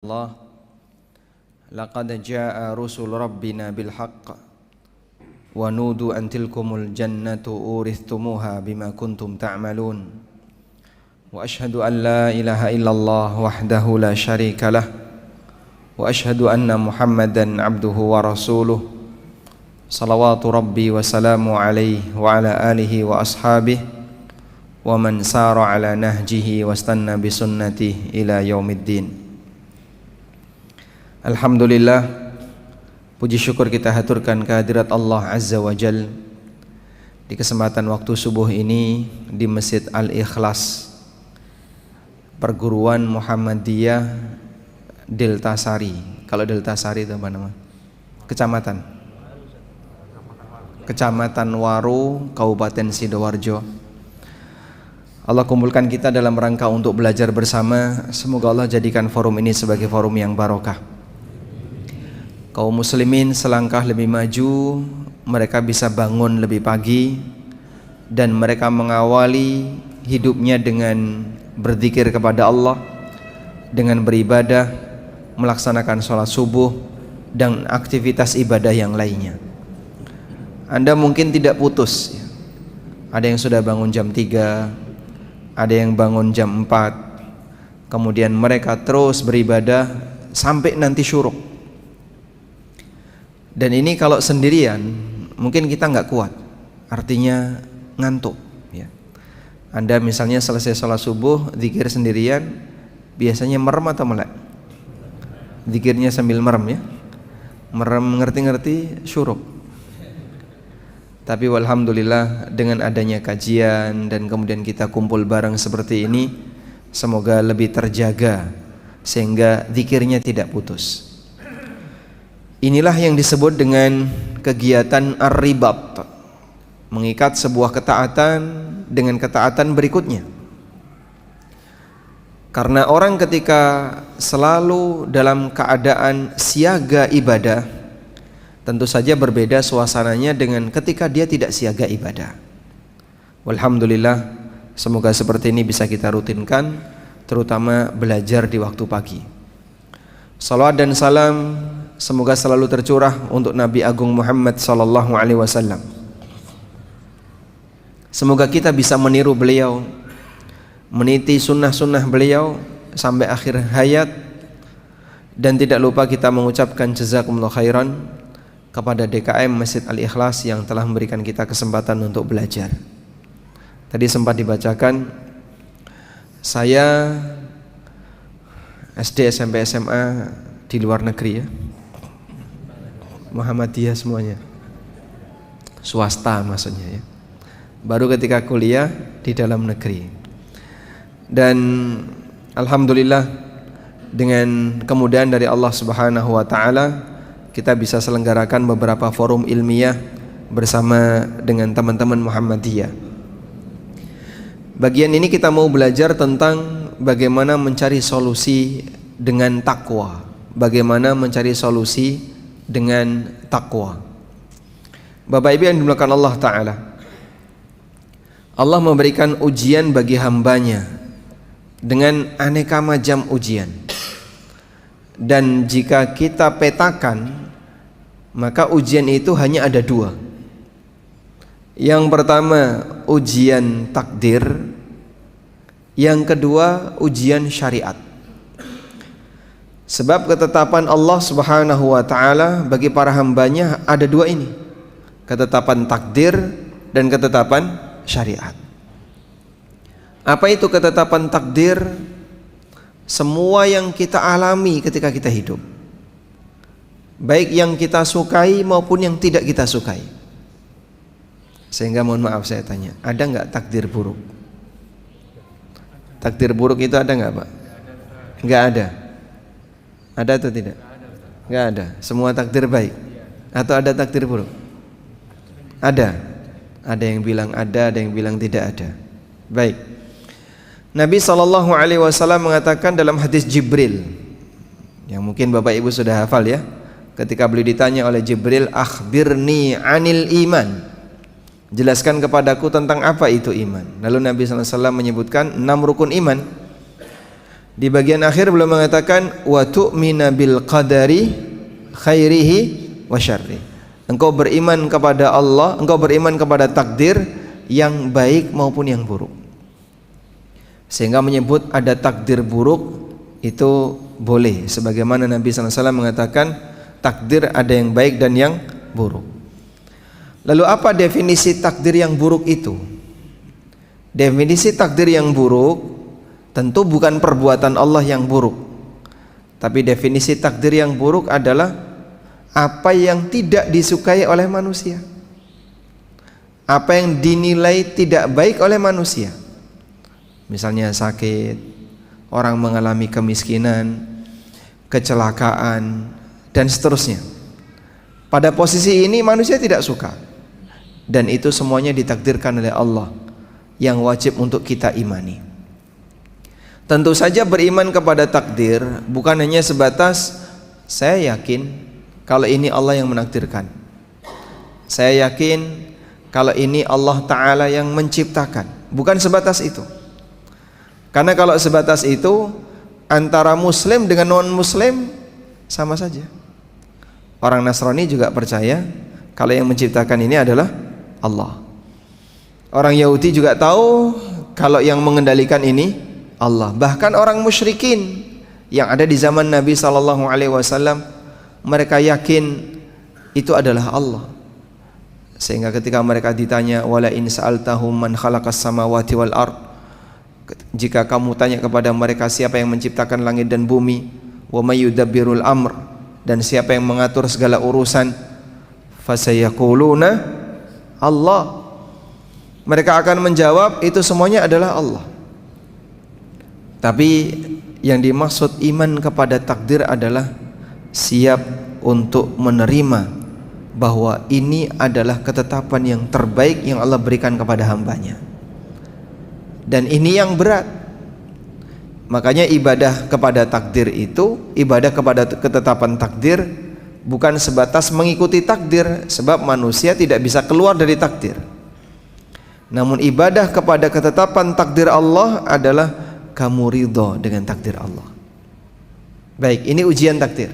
Allah laqad jaa rusul rabbina bil haqq wa nudu an tilkumul jannatu urithumuha bima kuntum ta'malun wa ashhadu an la ilaha illallah wahdahu la syarika lah wa ashhadu anna muhammadan abduhu wa rasuluh salawatu rabbi wa salamu alaihi wa ala alihi wa ashabihi wa man sara ala nahjihi wastanna bi sunnatihi ila yaumiddin. Alhamdulillah, puji syukur kita haturkan kehadirat Allah Azza wa Jal di kesempatan waktu subuh ini di Masjid Al-Ikhlas Perguruan Muhammadiyah Delta Sari. Kalau Delta Sari itu apa nama? Kecamatan Waru, Kabupaten Sidoarjo. Allah kumpulkan kita dalam rangka untuk belajar bersama. Semoga Allah jadikan forum ini sebagai forum yang barokah. Kaum muslimin selangkah lebih maju, mereka bisa bangun lebih pagi dan mereka mengawali hidupnya dengan berzikir kepada Allah, dengan beribadah, melaksanakan sholat subuh dan aktivitas ibadah yang lainnya. Anda mungkin tidak putus, ada yang sudah bangun jam 3, ada yang bangun jam 4, kemudian mereka terus beribadah sampai nanti syuruk. Dan ini kalau sendirian mungkin kita nggak kuat, artinya ngantuk ya. Anda misalnya selesai sholat subuh zikir sendirian, biasanya merem atau melek? Zikirnya sambil merem ya, merem ngerti-ngerti syuruk. Tapi walhamdulillah dengan adanya kajian dan kemudian kita kumpul bareng seperti ini, semoga lebih terjaga sehingga zikirnya tidak putus. Inilah yang disebut dengan kegiatan ar-ribat, mengikat sebuah ketaatan dengan ketaatan berikutnya. Karena orang ketika selalu dalam keadaan siaga ibadah, tentu saja berbeda suasananya dengan ketika dia tidak siaga ibadah. Walhamdulillah, semoga seperti ini bisa kita rutinkan, terutama belajar di waktu pagi. Salawat dan salam semoga selalu tercurah untuk Nabi Agung Muhammad sallallahu alaihi wasallam. Semoga kita bisa meniru beliau, meniti sunnah-sunnah beliau sampai akhir hayat, dan tidak lupa kita mengucapkan jazakumullah khairan kepada DKM Masjid Al-Ikhlas yang telah memberikan kita kesempatan untuk belajar. Tadi sempat dibacakan, saya SD, SMP, SMA di luar negeri ya, Muhammadiyah semuanya, swasta maksudnya ya. Baru ketika kuliah di dalam negeri. Dan alhamdulillah dengan kemudahan dari Allah Subhanahu wa taala kita bisa selenggarakan beberapa forum ilmiah bersama dengan teman-teman Muhammadiyah. Bagian ini kita mau belajar tentang bagaimana mencari solusi dengan takwa, bagaimana mencari solusi dengan takwa. Bapak Ibu yang dimuliakan Allah Ta'ala, Allah memberikan ujian bagi hambanya dengan aneka macam ujian. Dan jika kita petakan, maka ujian itu hanya ada dua. Yang pertama ujian takdir, yang kedua ujian syariat. Sebab ketetapan Allah Subhanahu wa ta'ala bagi para hambanya ada dua ini, ketetapan takdir dan ketetapan syariat. Apa itu ketetapan takdir? Semua yang kita alami ketika kita hidup, baik yang kita sukai maupun yang tidak kita sukai. Sehingga mohon maaf saya tanya, ada nggak takdir buruk? Takdir buruk itu ada nggak Pak? Nggak ada. Ada atau tidak? Nggak ada. Semua takdir baik. Atau ada takdir buruk? Ada. Ada yang bilang ada yang bilang tidak ada. Baik. Nabi SAW mengatakan dalam hadis Jibril, yang mungkin Bapak Ibu sudah hafal ya, ketika beliau ditanya oleh Jibril, akhbirni anil iman, jelaskan kepadaku tentang apa itu iman. Lalu Nabi SAW menyebutkan 6 rukun iman. Di bagian akhir beliau mengatakan wa tu'mina bil qadari khairihi wa syarri. Engkau beriman kepada Allah, engkau beriman kepada takdir yang baik maupun yang buruk. Sehingga menyebut ada takdir buruk itu boleh, sebagaimana Nabi SAW mengatakan takdir ada yang baik dan yang buruk. Lalu apa definisi takdir yang buruk itu? Definisi takdir yang buruk tentu bukan perbuatan Allah yang buruk, tapi definisi takdir yang buruk adalah apa yang tidak disukai oleh manusia, apa yang dinilai tidak baik oleh manusia. Misalnya sakit, orang mengalami kemiskinan, kecelakaan, dan seterusnya. Pada posisi ini manusia tidak suka, dan itu semuanya ditakdirkan oleh Allah yang wajib untuk kita imani. Tentu saja beriman kepada takdir bukan hanya sebatas saya yakin kalau ini Allah yang menakdirkan, saya yakin kalau ini Allah Ta'ala yang menciptakan. Bukan sebatas itu. Karena kalau sebatas itu, antara muslim dengan non-muslim sama saja. Orang Nasrani juga percaya kalau yang menciptakan ini adalah Allah. Orang Yahudi juga tahu kalau yang mengendalikan ini Allah. Bahkan orang musyrikin yang ada di zaman Nabi SAW, mereka yakin itu adalah Allah. Sehingga ketika mereka ditanya wala in sa'altahum man khalaqas samawati wal ard, jika kamu tanya kepada mereka siapa yang menciptakan langit dan bumi, wa may yudabbirul amr, dan siapa yang mengatur segala urusan, fasayaquluna Allah, mereka akan menjawab itu semuanya adalah Allah. Tapi yang dimaksud iman kepada takdir adalah siap untuk menerima bahwa ini adalah ketetapan yang terbaik yang Allah berikan kepada hambanya, dan ini yang berat. Makanya ibadah kepada takdir itu, ibadah kepada ketetapan takdir bukan sebatas mengikuti takdir, sebab manusia tidak bisa keluar dari takdir. Namun ibadah kepada ketetapan takdir Allah adalah kamu ridho dengan takdir Allah. Baik, ini ujian takdir.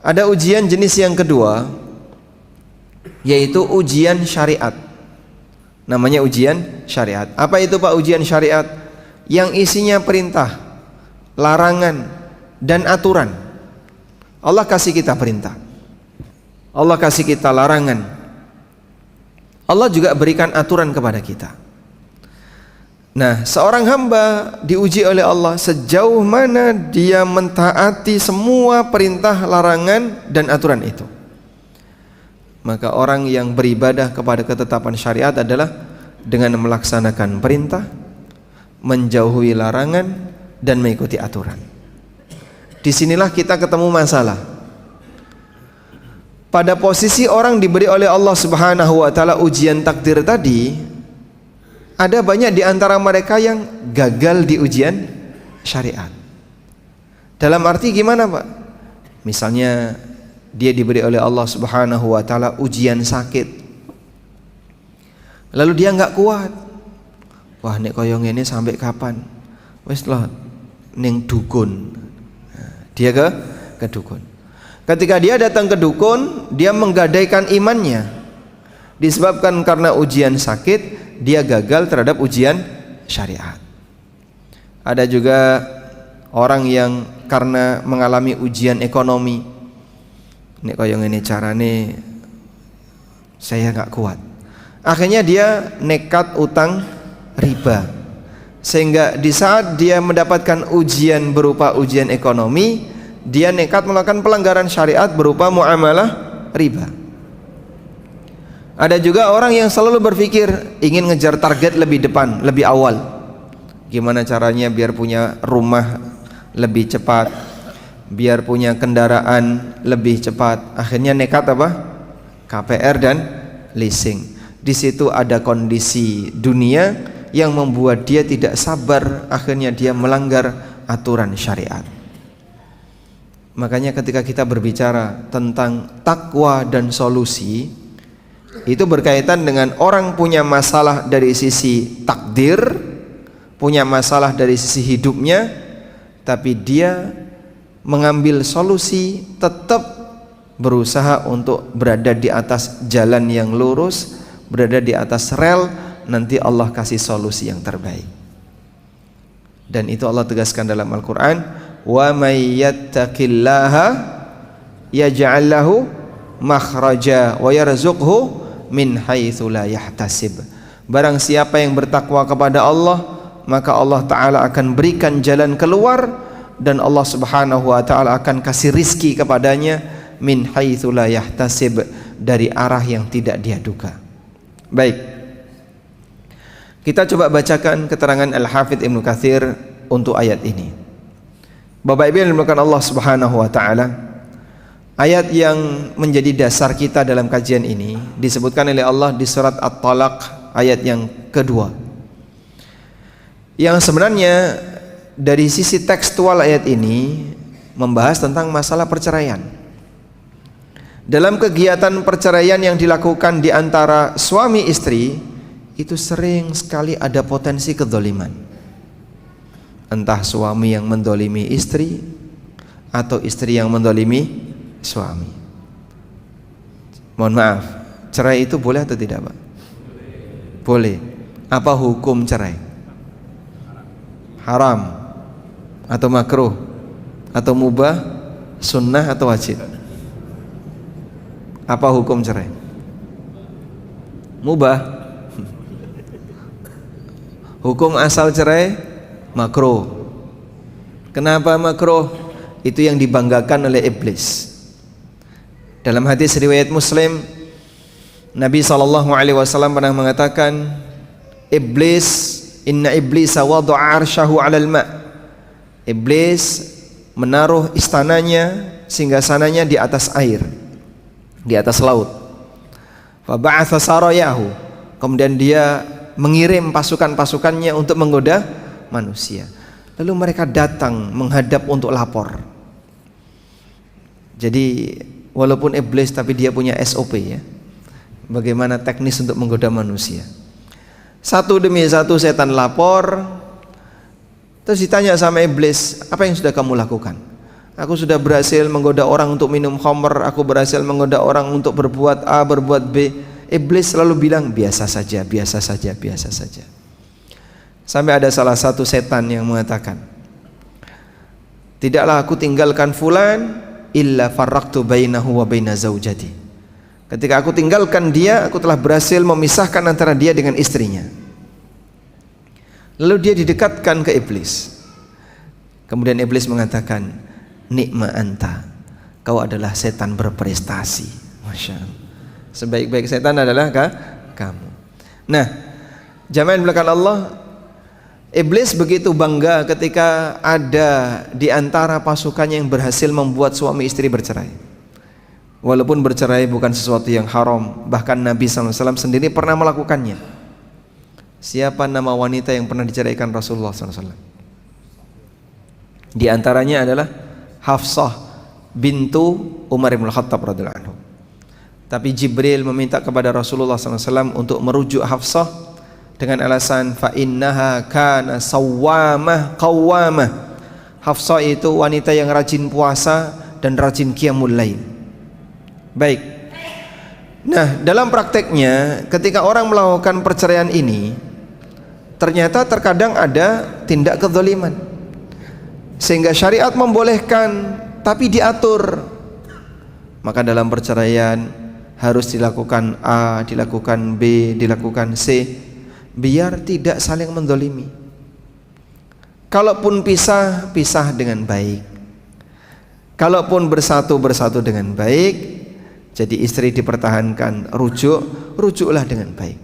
Ada ujian jenis yang kedua, yaitu ujian syariat. Namanya ujian syariat. Apa itu Pak ujian syariat? Yang isinya perintah, larangan, dan aturan. Allah kasih kita perintah, Allah kasih kita larangan, Allah juga berikan aturan kepada kita. Nah, seorang hamba diuji oleh Allah sejauh mana dia mentaati semua perintah, larangan, dan aturan itu. Maka orang yang beribadah kepada ketetapan syariat adalah dengan melaksanakan perintah, menjauhi larangan, dan mengikuti aturan. Disinilah kita ketemu masalah. Pada posisi orang diberi oleh Allah Subhanahu wa Ta'ala ujian takdir tadi, ada banyak di antara mereka yang gagal di ujian syariat. Dalam arti gimana Pak? Misalnya dia diberi oleh Allah Subhanahu wa Ta'ala ujian sakit, lalu dia nggak kuat. Wah, nek koyong ini sampai kapan? Wes lah ning dukun. Dia ke dukun. Ketika dia datang ke dukun, dia menggadaikan imannya. Disebabkan karena ujian sakit, dia gagal terhadap ujian syariat. Ada juga orang yang karena mengalami ujian ekonomi, nek koyong ini carane saya nggak kuat. Akhirnya dia nekat utang riba, sehingga di saat dia mendapatkan ujian berupa ujian ekonomi, dia nekat melakukan pelanggaran syariat berupa muamalah riba. Ada juga orang yang selalu berpikir ingin ngejar target lebih depan, lebih awal. Gimana caranya biar punya rumah lebih cepat, biar punya kendaraan lebih cepat. Akhirnya nekat apa? KPR dan leasing. Di situ ada kondisi dunia yang membuat dia tidak sabar, akhirnya dia melanggar aturan syariat. Makanya ketika kita berbicara tentang takwa dan solusi, itu berkaitan dengan orang punya masalah dari sisi takdir, punya masalah dari sisi hidupnya, tapi dia mengambil solusi, tetap berusaha untuk berada di atas jalan yang lurus, berada di atas rel, nanti Allah kasih solusi yang terbaik. Dan itu Allah tegaskan dalam Al-Quran, wa may yattaqillaha yaj'al lahu makhraja wa yarzuqhu min haitsu la yahtasib. Barang siapa yang bertakwa kepada Allah, maka Allah Ta'ala akan berikan jalan keluar, dan Allah Subhanahu wa Ta'ala akan kasih rizki kepadanya min haitsu la yahtasib, dari arah yang tidak dia duga. Baik, kita coba bacakan keterangan Al-Hafidz Ibnu Katsir untuk ayat ini. Bapak Ibu yang dimuliakan Allah Subhanahu wa Ta'ala, ayat yang menjadi dasar kita dalam kajian ini disebutkan oleh Allah di surat At-Talaq ayat yang kedua, yang sebenarnya dari sisi tekstual ayat ini membahas tentang masalah perceraian. Dalam kegiatan perceraian yang dilakukan di antara suami istri, itu sering sekali ada potensi kedzaliman. Entah suami yang mendolimi istri atau istri yang mendolimi suami. Mohon maaf, cerai itu boleh atau tidak, Pak? Boleh. Apa hukum cerai? Haram atau makruh atau mubah, sunnah atau wajib? Apa hukum cerai? Mubah. Hukum asal cerai makruh. Kenapa makruh? Itu yang dibanggakan oleh iblis. Dalam hadis riwayat Muslim, Nabi SAW pernah mengatakan, inna iblisa wada'a arsyahu 'alal ma'. Iblis menaruh istananya, singgasananya di atas air, di atas laut. Fa ba'atha sarayahu, kemudian dia mengirim pasukan-pasukannya untuk menggoda manusia. Lalu mereka datang menghadap untuk lapor. Jadi walaupun iblis, tapi dia punya SOP ya, bagaimana teknis untuk menggoda manusia. Satu demi satu setan lapor. Terus ditanya sama iblis, apa yang sudah kamu lakukan? Aku sudah berhasil menggoda orang untuk minum khamr, aku berhasil menggoda orang untuk berbuat A, berbuat B. Iblis selalu bilang biasa saja, biasa saja, biasa saja. Sampai ada salah satu setan yang mengatakan, tidaklah aku tinggalkan fulan illa farraqtu bainahu wa baina zaujati. Ketika aku tinggalkan dia, aku telah berhasil memisahkan antara dia dengan istrinya. Lalu dia didekatkan ke iblis. Kemudian iblis mengatakan, nikma anta, kau adalah setan berprestasi. Masya Allah, sebaik-baik setan adalah kamu. Nah, jamaah yang dimuliakan Allah, iblis begitu bangga ketika ada di antara pasukannya yang berhasil membuat suami istri bercerai. Walaupun bercerai bukan sesuatu yang haram, bahkan Nabi SAW sendiri pernah melakukannya. Siapa nama wanita yang pernah diceraikan Rasulullah SAW? Di antaranya adalah Hafsah bintu Umar bin Khattab radhiyallahu anhu. Tapi Jibril meminta kepada Rasulullah SAW untuk merujuk Hafsah dengan alasan fa innaha kana sawwamah qawwamah. Hafsah itu wanita yang rajin puasa dan rajin qiyamul lail. Baik. Nah, dalam prakteknya ketika orang melakukan perceraian ini, ternyata terkadang ada tindak kezaliman, sehingga syariat membolehkan tapi diatur. Maka dalam perceraian harus dilakukan A, dilakukan B, dilakukan C, biar tidak saling menzalimi. Kalaupun pisah, pisah dengan baik. Kalaupun bersatu, bersatu dengan baik. Jadi istri dipertahankan, rujuklah dengan baik.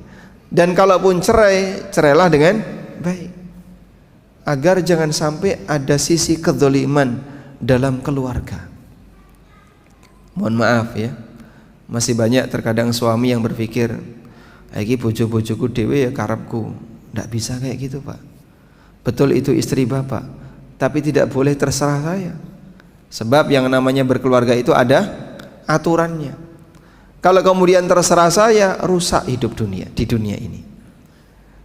Dan kalaupun cerai, cerailah dengan baik, agar jangan sampai ada sisi kezaliman dalam keluarga. Mohon maaf ya, masih banyak terkadang suami yang berpikir, iki bojo-bojoku dhewe ya karepku. Nggak bisa kayak gitu, Pak. Betul itu istri Bapak, tapi tidak boleh terserah saya. Sebab yang namanya berkeluarga itu ada aturannya. Kalau kemudian terserah saya, rusak hidup di dunia ini.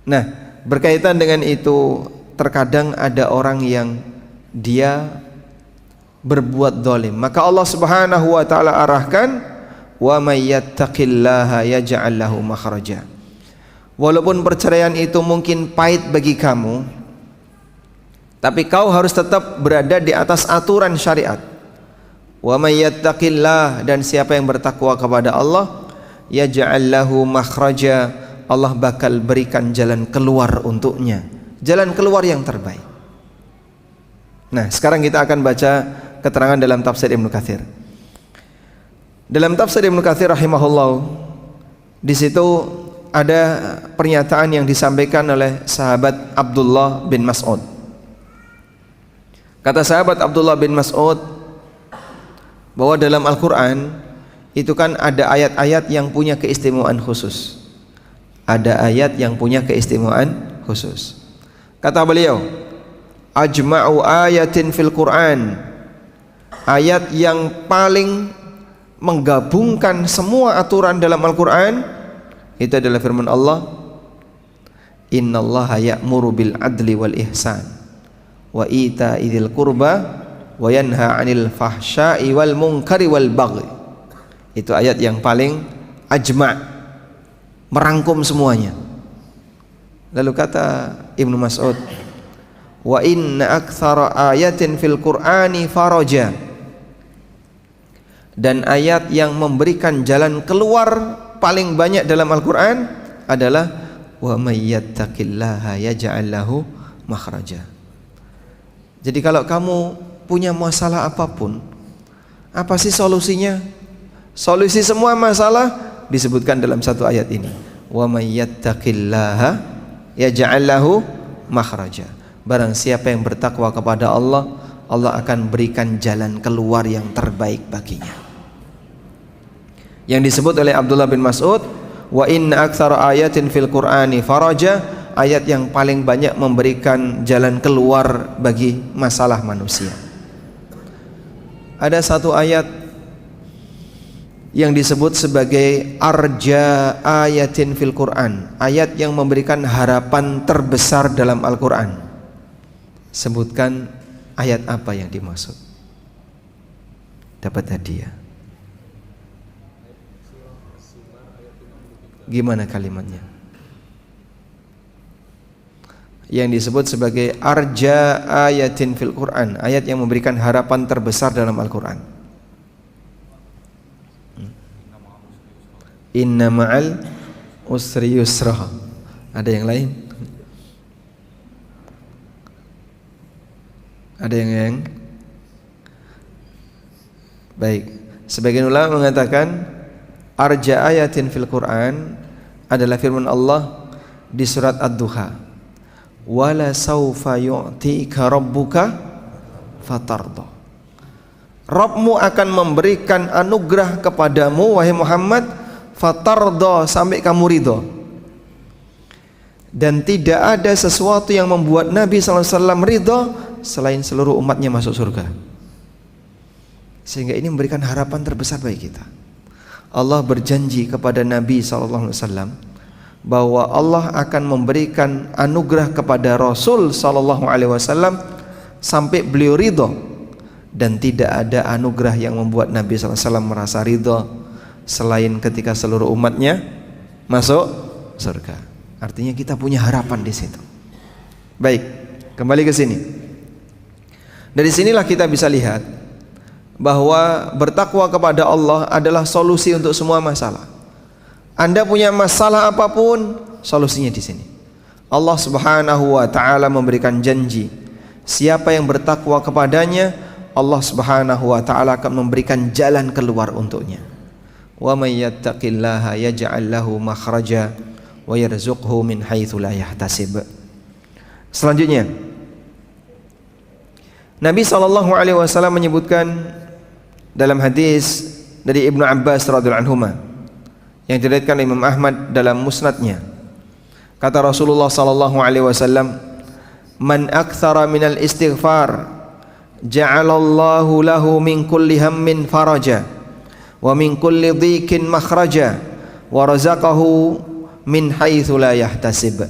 Nah, berkaitan dengan itu, terkadang ada orang yang dia berbuat zalim. Maka Allah Subhanahu wa taala arahkan, wa may yattaqillaha yaj'al lahu makhraja. Walaupun perceraian itu mungkin pahit bagi kamu, tapi kau harus tetap berada di atas aturan syariat. Wa may yattaqillah, dan siapa yang bertakwa kepada Allah, yaj'al lahu makhraja, Allah bakal berikan jalan keluar untuknya, jalan keluar yang terbaik. Nah, sekarang kita akan baca keterangan dalam tafsir Ibnu Katsir. Dalam tafsir Ibnu Katsir rahimahullah, di situ ada pernyataan yang disampaikan oleh sahabat Abdullah bin Mas'ud. Kata sahabat Abdullah bin Mas'ud bahwa dalam Al-Quran itu kan ada ayat-ayat yang punya keistimewaan khusus. Ada ayat yang punya keistimewaan khusus. Kata beliau, ajma'u ayatin fil Quran, ayat yang paling menggabungkan semua aturan dalam Al-Quran itu adalah firman Allah, innallaha ya'muru bil adli wal ihsan wa ita'i dzil qurba wa yanha 'anil fahsya'i wal munkari wal baghi. Itu ayat yang paling ajma', merangkum semuanya. Lalu kata Ibnu Mas'ud, wa inna aktsara ayatin fil Qur'ani faraja, dan ayat yang memberikan jalan keluar paling banyak dalam Al-Quran adalah wa may yattaqillaha yaj'al lahu makhraja. Jadi kalau kamu punya masalah apapun, apa sih solusinya? Solusi semua masalah disebutkan dalam satu ayat ini, wa may yattaqillaha yaj'al lahu makhraja. Barang siapa yang bertakwa kepada Allah, Allah akan berikan jalan keluar yang terbaik baginya. Yang disebut oleh Abdullah bin Mas'ud, wa inna aktsara ayatin fil Qur'ani faraja, ayat yang paling banyak memberikan jalan keluar bagi masalah manusia. Ada satu ayat yang disebut sebagai arja ayatin fil Qur'an, ayat yang memberikan harapan terbesar dalam Al-Quran. Sebutkan ayat apa yang dimaksud. Dapat hadiah. Gimana kalimatnya? Yang disebut sebagai arja ayatin fil Quran, ayat yang memberikan harapan terbesar dalam Al-Quran. Inna ma'al usri yusra. Ada yang lain? Ada yang baik. Sebagian ulama mengatakan arja ayatin fil Quran adalah firman Allah di surat Ad-Duha, wala saufa yu'tika rabbuka fatarda. Rabbmu akan memberikan anugerah kepadamu wahai Muhammad, fatarda, sampai kamu ridho. Dan tidak ada sesuatu yang membuat Nabi SAW ridho selain seluruh umatnya masuk surga. Sehingga ini memberikan harapan terbesar bagi kita. Allah berjanji kepada Nabi SAW bahwa Allah akan memberikan anugerah kepada Rasul SAW sampai beliau ridho, dan tidak ada anugerah yang membuat Nabi SAW merasa ridho selain ketika seluruh umatnya masuk surga. Artinya kita punya harapan di situ. Baik, kembali ke sini. Dari sinilah kita bisa lihat bahwa bertakwa kepada Allah adalah solusi untuk semua masalah. Anda punya masalah apapun, solusinya di sini. Allah Subhanahu wa taala memberikan janji, siapa yang bertakwa kepadanya, Allah Subhanahu wa taala akan memberikan jalan keluar untuknya. Wa may yattaqillaha yaj'al lahu makhraja wa yarzuqhu min haitsu la yahtasib. Selanjutnya, Nabi SAW menyebutkan dalam hadis dari Ibnu Abbas radhiyallahu anhuma yang diriwayatkan Imam Ahmad dalam musnadnya, kata Rasulullah SAW, man aktsara minal istighfar ja'alallahu lahu min kulli hammin faraja wa min kulli dhikin makhraja wa razaqahu min haitsu la yahtasib.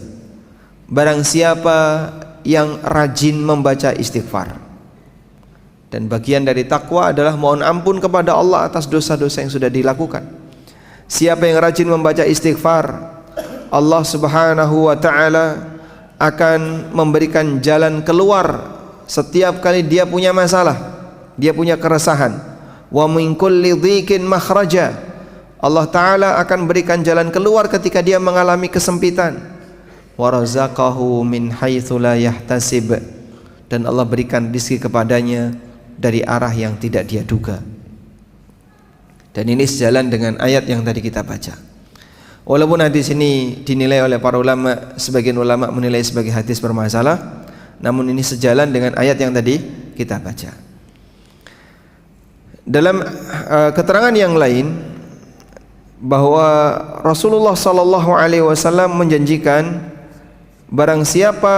Barang siapa yang rajin membaca istighfar, Dan bagian dari takwa adalah mohon ampun kepada Allah atas dosa-dosa yang sudah dilakukan. Siapa yang rajin membaca istighfar, Allah Subhanahu wa taala akan memberikan jalan keluar setiap kali dia punya masalah, dia punya keresahan. Wa min kulli dhiqin makhraja. Allah taala akan berikan jalan keluar ketika dia mengalami kesempitan. Wa razaqahu min haitsu la yahtasib. Dan Allah berikan rezeki kepadanya dari arah yang tidak dia duga. Dan ini sejalan dengan ayat yang tadi kita baca. Walaupun hadis ini dinilai oleh para ulama, sebagian ulama menilai sebagai hadis bermasalah, namun ini sejalan dengan ayat yang tadi kita baca. Dalam keterangan yang lain bahwa Rasulullah sallallahu alaihi wasallam menjanjikan barang siapa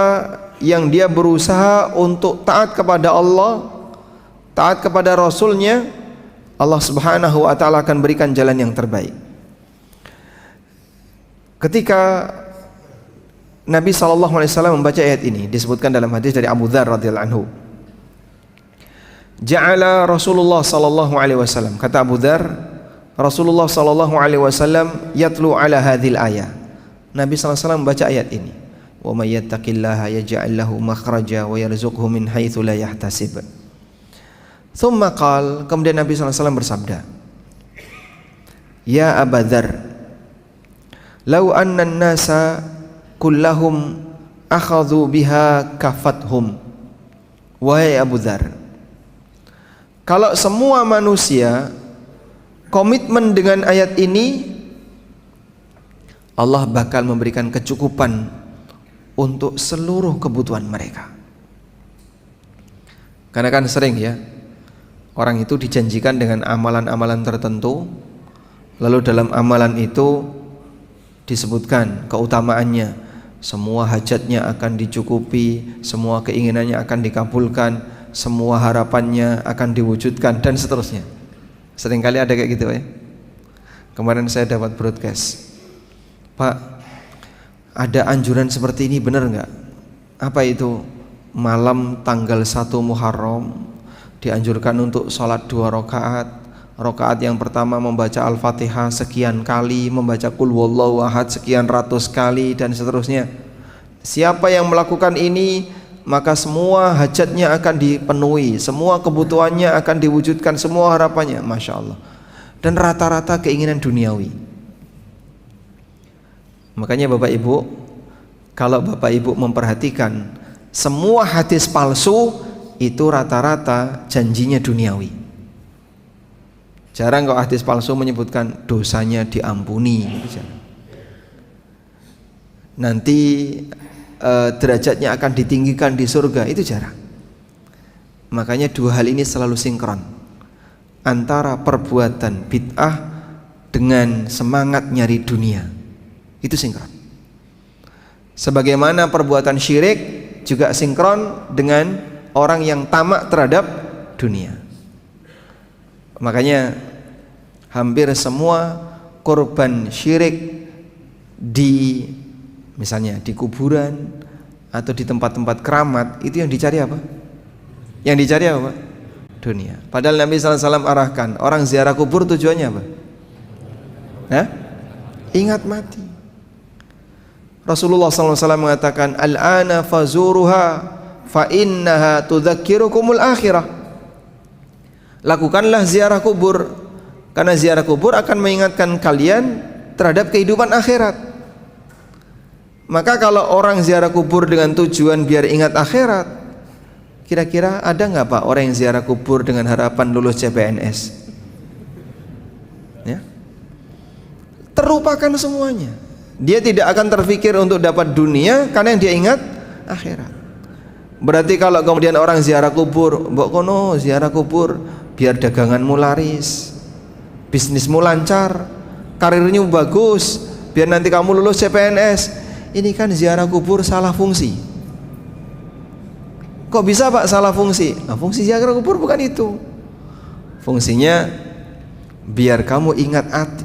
yang dia berusaha untuk taat kepada Allah, taat kepada Rasulnya, Allah Subhanahu wa taala akan berikan jalan yang terbaik. Ketika Nabi sallallahu alaihi wasallam membaca ayat ini, disebutkan dalam hadis dari Abu Dzar radhiyallahu anhu. Ja'ala Rasulullah sallallahu alaihi wasallam, kata Abu Dzar, Rasulullah sallallahu alaihi wasallam yatlu ala hadhil ayah. Nabi sallallahu alaihi wasallam membaca ayat ini. Wa may yattaqillaha yaj'al lahu makhraja wa yarzuqhu min haitsu la yahtasib. Thumma qala, kemudian Nabi SAW bersabda, Ya Aba Dzar, law anna an-nasa kullahum akhadhu biha kafathum. Wahai Abu Dzar, kalau semua manusia komitmen dengan ayat ini, Allah bakal memberikan kecukupan untuk seluruh kebutuhan mereka. Karena kan sering ya, orang itu dijanjikan dengan amalan-amalan tertentu, lalu dalam amalan itu disebutkan keutamaannya, semua hajatnya akan dicukupi, semua keinginannya akan dikabulkan, semua harapannya akan diwujudkan, dan seterusnya. Seringkali ada kayak gitu ya. Kemarin saya dapat broadcast, Pak, ada anjuran seperti ini, benar nggak? Apa itu? Malam tanggal 1 Muharram dianjurkan untuk sholat 2 rakaat. Rakaat yang pertama membaca Al-Fatihah sekian kali, membaca Qul Huwallahu Ahad sekian ratus kali, dan seterusnya. Siapa yang melakukan ini, maka semua hajatnya akan dipenuhi, semua kebutuhannya akan diwujudkan, semua harapannya. Masya Allah. Dan rata-rata keinginan duniawi. Makanya Bapak Ibu, kalau Bapak Ibu memperhatikan, semua hadis palsu itu rata-rata janjinya duniawi. Jarang kok hadis palsu menyebutkan dosanya diampuni, nanti derajatnya akan ditinggikan di surga, itu jarang. Makanya dua hal ini selalu sinkron, antara perbuatan bid'ah dengan semangat nyari dunia, itu sinkron. Sebagaimana perbuatan syirik juga sinkron dengan orang yang tamak terhadap dunia. Makanya hampir semua korban syirik di, misalnya di kuburan atau di tempat-tempat keramat, itu yang dicari apa? Yang dicari apa? Dunia. Padahal Nabi SAW arahkan, orang ziarah kubur tujuannya apa? Hah? Ingat mati. Rasulullah SAW mengatakan, Al-ana fazuruha fa innaha tudzakirukumul akhirah. Lakukanlah ziarah kubur, karena ziarah kubur akan mengingatkan kalian terhadap kehidupan akhirat. Maka kalau orang ziarah kubur dengan tujuan biar ingat akhirat, kira-kira ada nggak Pak orang yang ziarah kubur dengan harapan lulus CPNS? Ya, terlupakan semuanya. Dia tidak akan terfikir untuk dapat dunia, karena yang dia ingat akhirat. Berarti kalau kemudian orang ziarah kubur, mbok kono ziarah kubur biar daganganmu laris, bisnismu lancar, karirnya bagus, biar nanti kamu lulus CPNS. Ini kan ziarah kubur salah fungsi. Kok bisa Pak salah fungsi? Nah, fungsi ziarah kubur bukan itu. Fungsinya biar kamu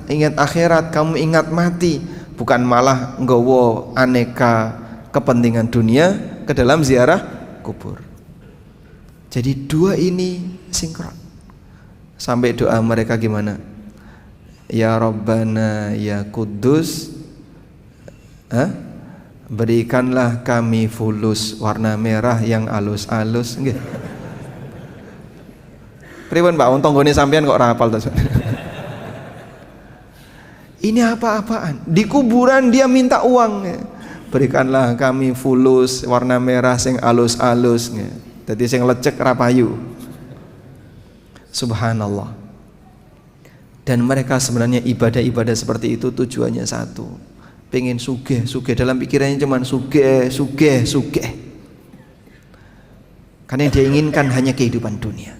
ingat akhirat, kamu ingat mati, bukan malah nggawa aneka kepentingan dunia ke dalam ziarah kubur. Jadi dua ini sinkron. Sampai doa mereka gimana? Ya Rabbana ya Kudus, berikanlah kami fulus warna merah yang alus-alus. Nggih. Pripun Pak, wong tanggane sampean kok ora hafal to? Ini apa-apaan? Di kuburan dia minta uang. Berikanlah kami fulus warna merah sing alus-alus. Dadi sing lecek ra payu. Subhanallah. Dan mereka sebenarnya ibadah-ibadah seperti itu tujuannya satu, pengen sugih dalam pikirannya cuman sugih. Karena yang dia inginkan hanya kehidupan dunia.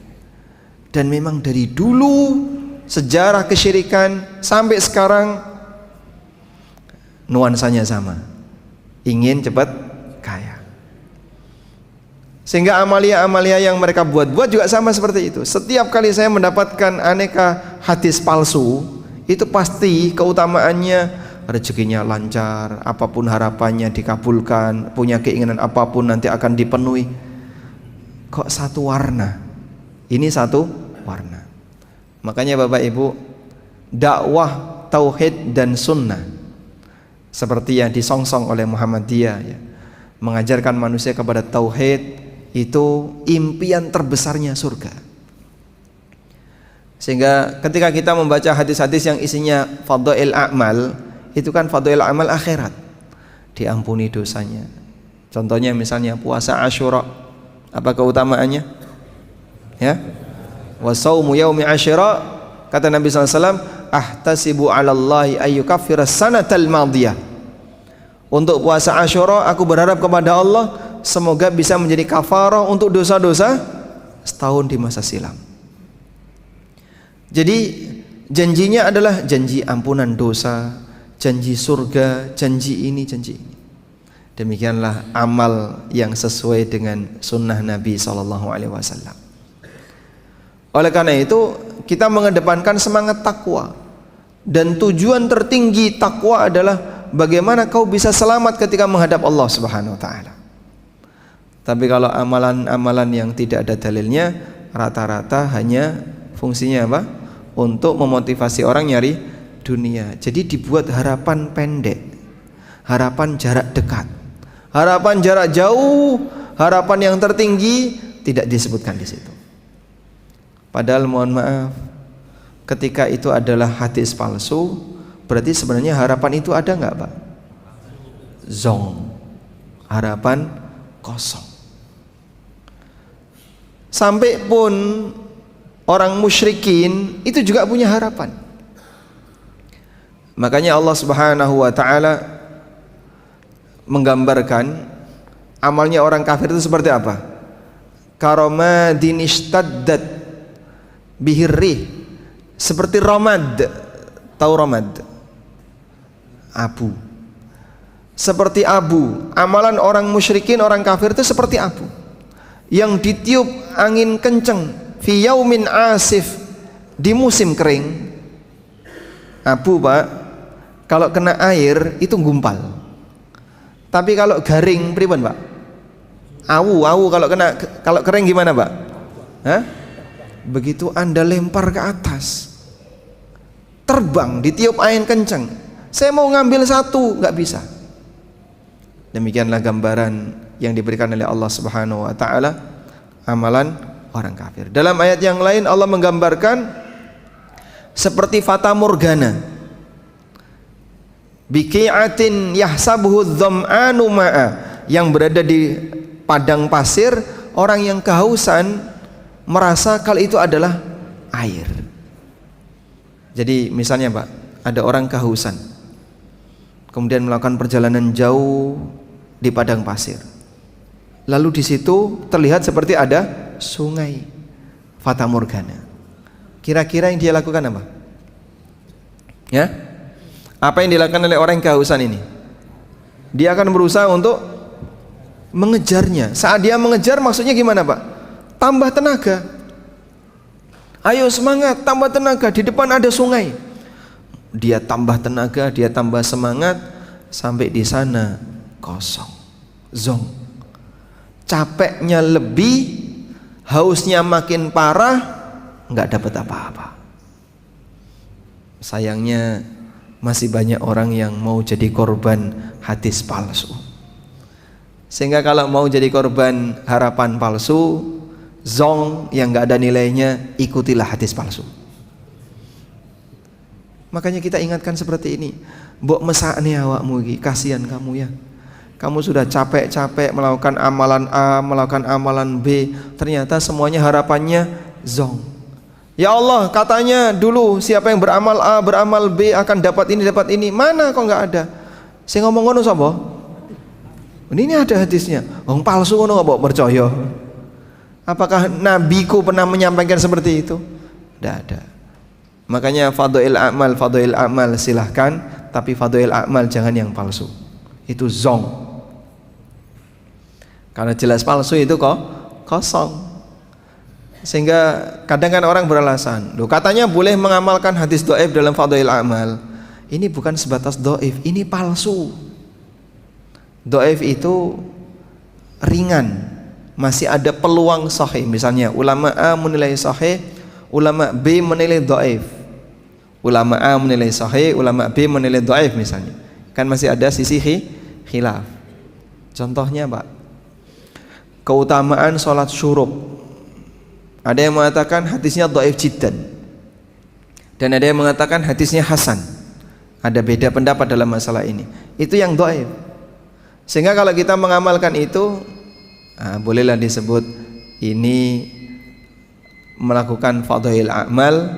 Dan memang dari dulu sejarah kesyirikan sampai sekarang nuansanya sama, ingin cepat kaya. Sehingga amalia-amalia yang mereka buat juga sama seperti itu. Setiap kali saya mendapatkan aneka hadis palsu, itu pasti keutamaannya rezekinya lancar, apapun harapannya dikabulkan, punya keinginan apapun nanti akan dipenuhi. Kok satu warna? Ini satu warna. Makanya Bapak Ibu, dakwah tauhid dan sunnah seperti yang disongsong oleh Muhammadiyah ya, mengajarkan manusia kepada tauhid, itu impian terbesarnya surga. Sehingga ketika kita membaca hadis-hadis yang isinya fadhail a'mal, itu kan fadhail amal akhirat, diampuni dosanya. Contohnya misalnya puasa Asyura, apa keutamaannya? Ya, wa shaumu yaumi Asyura, kata Nabi SAW, ahtasibu 'ala Allahi ayyukaffira sanatal madiyah. Untuk puasa Asyura aku berharap kepada Allah semoga bisa menjadi kafarah untuk dosa-dosa setahun di masa silam. Jadi janjinya adalah janji ampunan dosa, janji surga, janji ini, janji ini. Demikianlah amal yang sesuai dengan sunnah Nabi SAW. Oleh karena itu kita mengedepankan semangat takwa, dan tujuan tertinggi takwa adalah bagaimana kau bisa selamat ketika menghadap Allah Subhanahu wa taala. Tapi kalau amalan-amalan yang tidak ada dalilnya, rata-rata hanya fungsinya apa? Untuk memotivasi orang nyari dunia. Jadi dibuat harapan pendek, harapan jarak dekat, harapan jarak jauh, harapan yang tertinggi tidak disebutkan di situ. Padahal mohon maaf, ketika itu adalah hadis palsu, berarti sebenarnya harapan itu ada nggak Pak? Zong, harapan kosong. Sampai pun orang musyrikin itu juga punya harapan. Makanya Allah Subhanahu wa taala menggambarkan amalnya orang kafir itu seperti apa? Karamadin ishtaddat bihirrih, seperti ramad. Tahu ramad? Abu. Seperti abu. Amalan orang musyrikin, orang kafir itu seperti abu yang ditiup angin kenceng fi yaumin asif, di musim kering. Abu Pak, kalau kena air itu gumpal. Tapi kalau garing pripun Pak? Awu kalau kering gimana Pak? Hah? Begitu Anda lempar ke atas, terbang, ditiup angin kenceng. Saya mau ngambil satu, nggak bisa. Demikianlah gambaran yang diberikan oleh Allah Subhanahu wa taala amalan orang kafir. Dalam ayat yang lain Allah menggambarkan seperti fata morgana, biqi'atin yahsabuhu dzam'anu ma'a, yang berada di padang pasir, orang yang kehausan merasa kalau itu adalah air. Jadi misalnya Pak, ada orang kehausan kemudian melakukan perjalanan jauh di padang pasir, lalu di situ terlihat seperti ada sungai, fata morgana. Kira-kira yang dia lakukan apa? Ya, apa yang dilakukan oleh orang yang kehausan ini? Dia akan berusaha untuk mengejarnya. Saat dia mengejar, maksudnya gimana Pak? Tambah tenaga. Ayo semangat, tambah tenaga. Di depan ada sungai. Dia tambah tenaga, dia tambah semangat, sampai di sana kosong, zong. Capeknya lebih, hausnya makin parah, nggak dapat apa-apa. Sayangnya masih banyak orang yang mau jadi korban hadis palsu. Sehingga kalau mau jadi korban harapan palsu, zong yang nggak ada nilainya, ikutilah hadis palsu. Makanya kita ingatkan seperti ini. Mbok mesakne awakmu iki, kasihan kamu ya. Kamu sudah capek-capek melakukan amalan A, melakukan amalan B, ternyata semuanya harapannya zong. Ya Allah, katanya dulu siapa yang beramal A, beramal B akan dapat ini. Mana kok nggak ada? Saya ngomong ngono sapa? Ini ada hadisnya. Wong palsu ngono kok mbok percaya? Apakah nabiku pernah menyampaikan seperti itu? Tidak ada. Makanya fadhail amal silahkan, tapi fadhail amal jangan yang palsu. Itu zong. Karena jelas palsu itu kok kosong. Sehingga kadang kan orang beralasan, loh katanya boleh mengamalkan hadis dhaif dalam fadhail amal. Ini bukan sebatas dhaif, ini palsu. Dhaif itu ringan, masih ada peluang sahih. Misalnya ulama A menilai sahih, ulama B menilai dhaif. Ulama A menilai sahih, ulama B menilai dhaif misalnya. Kan masih ada sisi khilaf. Contohnya Pak, keutamaan sholat syuruk. Ada yang mengatakan hadisnya dhaif jiddan, dan ada yang mengatakan hadisnya hasan. Ada beda pendapat dalam masalah ini. Itu yang dhaif. Sehingga kalau kita mengamalkan itu, bolehlah disebut ini melakukan fadhail amal,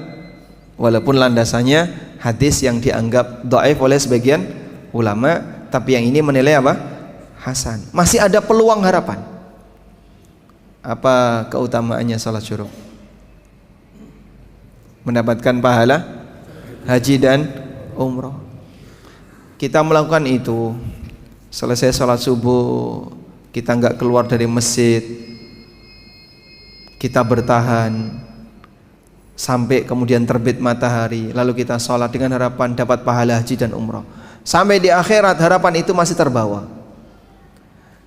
walaupun landasannya hadis yang dianggap dhaif oleh sebagian ulama, tapi yang ini menilai apa? Hasan. Masih ada peluang harapan. Apa keutamaannya salat syuruk? Mendapatkan pahala haji dan umroh. Kita melakukan itu, selesai salat subuh kita nggak keluar dari masjid, kita bertahan sampai kemudian terbit matahari, lalu kita sholat dengan harapan dapat pahala haji dan umroh. Sampai di akhirat harapan itu masih terbawa.